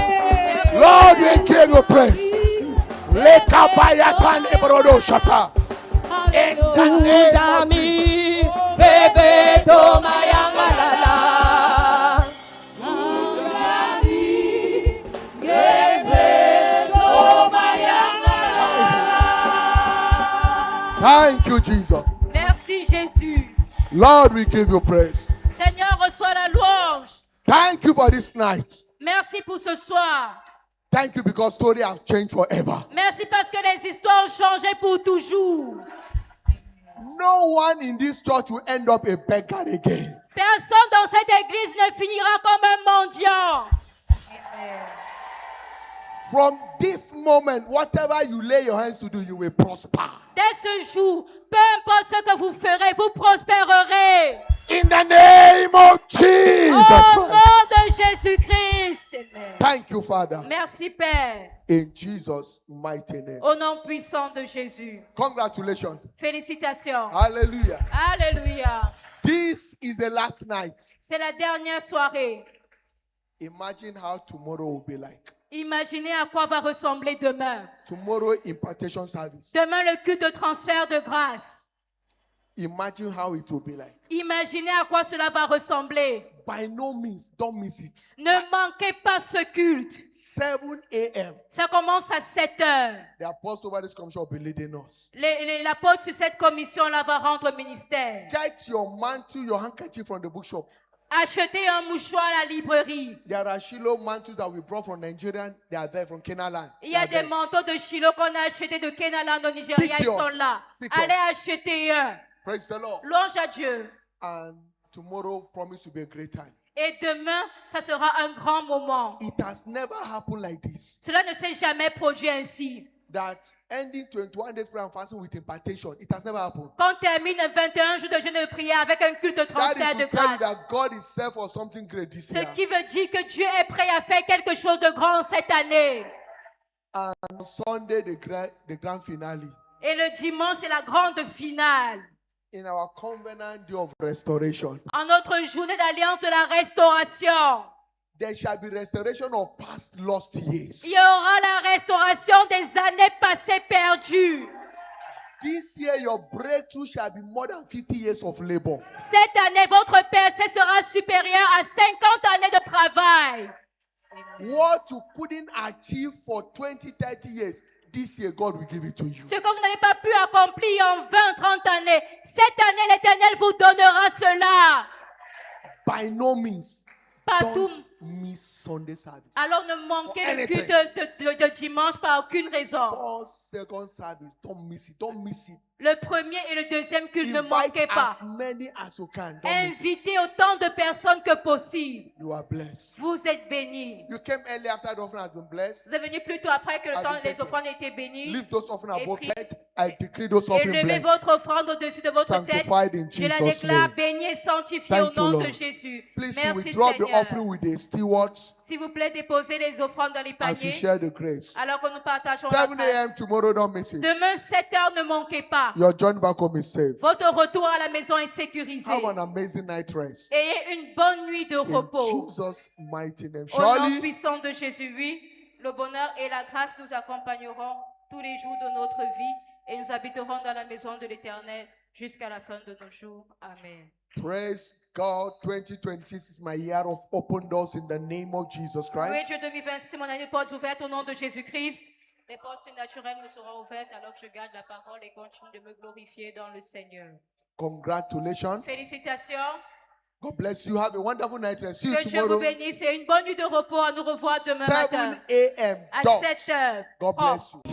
Lord, we give you praise. Lekabayatane brodo shata. In the name of Thank you, Jesus. Merci Jésus. Lord, we give you praise. Seigneur, reçois la louange. Thank you for this night. Merci pour ce soir. Thank you because story have changed forever. Merci parce que les histoires ont changé pour toujours. No one in this church will end up a beggar again. Personne dans cette église ne finira comme un mendiant. From this moment, whatever you lay your hands to do, you will prosper. Dès ce jour, peu importe ce que vous ferez, vous prospérerez. In the name of Jesus. Au nom de Jésus-Christ. Thank you, Father. Merci, Père. In Jesus' mighty name. Au nom puissant de Jésus. Congratulations. Félicitations. Hallelujah. Alléluia. This is the last night. C'est la dernière soirée. Imagine how tomorrow will be like. Imaginez à quoi va ressembler demain. Tomorrow impartation service. Demain, le culte de transfert de grâce. Imagine how it will be like. Imaginez à quoi cela va ressembler. By no means, don't miss it. Ne manquez pas ce culte. 7 a.m. Ça commence à 7 heures. The apostle over this commission will be leading us. L'apôtre sur cette commission-là va rendre ministère. Get your mantle, your handkerchief from the bookshop. Achetez un mouchoir à la librairie. There are Shiloh mantles that we brought from Nigeria. They are there from Kenaland. Il y a des manteaux de Shiloh qu'on a achetés de Kenaland au Nigeria. Ils sont là. Allez acheter un. Praise the Lord. Louange à Dieu. And tomorrow promise to be a great time. Et demain, ça sera un grand moment. It has never happened like this. Cela ne s'est jamais produit ainsi. That ending 21 days prayer and fasting with impartation, it has never happened. Qu'on termine 21 jours de jeûne et de prière avec un culte de transfert de That is to tell you grâce. that God is set for something great this Ce year. qui veut dire que Dieu est prêt à faire quelque chose de grand cette année. And on Sunday, the grand finale. Et le dimanche, c'est la grande finale. In our covenant day of restoration, En notre journée d'alliance de la restauration, there shall be restoration of past lost years. il y aura la restauration des années passées perdues. This year, your breakthrough shall be more than 50 years of labor. Cette année, votre percée sera supérieure à 50 années de travail. What you couldn't achieve for 20, 30 years, this year God will give it to you. Ce que vous n'avez pas pu accomplir en 20, 30 années, cette année, l'Éternel vous donnera cela. By no means, Partout. don't miss Sunday service. Alors ne manquez For le culte anything. de dimanche par aucune raison. First, second service, don't miss it. Don't miss it. Le premier et le deuxième culte, ne Invite manquez pas. as many as you can. Don't miss it. Invitez autant de personnes que possible. You are blessed. Vous êtes bénis. You came early after the offering has been blessed. Vous êtes venus plus tôt après que le I've temps been des taken. offrandes étaient bénies. Leave those offerings Et above puis- head. I decree those Et offerings levez blessed. votre offrande au-dessus de votre tête. Sanctified in Je la Jesus' déclare name. bénie et sanctifiée au Thank you, nom Lord. de Jésus. Please, you Merci will drop the Seigneur. offering with the stewards S'il vous plaît, déposez les offrandes dans les as we paniers share the grace. alors que nous partageons la 7 a.m. grâce. tomorrow, don't miss it. Demain, 7 heures, ne manquez pas. Your journey back home is safe. Votre retour à la maison est sécurisé. Have an amazing night rest. Ayez une bonne nuit de In repos. Jesus' mighty name. Au nom Surely, puissant de Jésus, oui, le bonheur et la grâce nous accompagneront tous les jours de notre vie et nous habiterons dans la maison de l'Éternel jusqu'à la fin de nos jours. Amen. praise God. 2026 is my year of open doors in the name of Jesus Oui, Christ. Dieu 2026, c'est mon année de portes ouvertes au nom de Jésus-Christ. Les portes surnaturelles me seront ouvertes alors que je garde la parole et continue de me glorifier dans le Seigneur. Congratulations. Félicitations. God bless you. Have a wonderful night rest. See you Que Dieu vous tomorrow. bénisse et une bonne nuit de repos. À nous revoir demain 7 matin a.m. à dot. 7 heures. God bless you.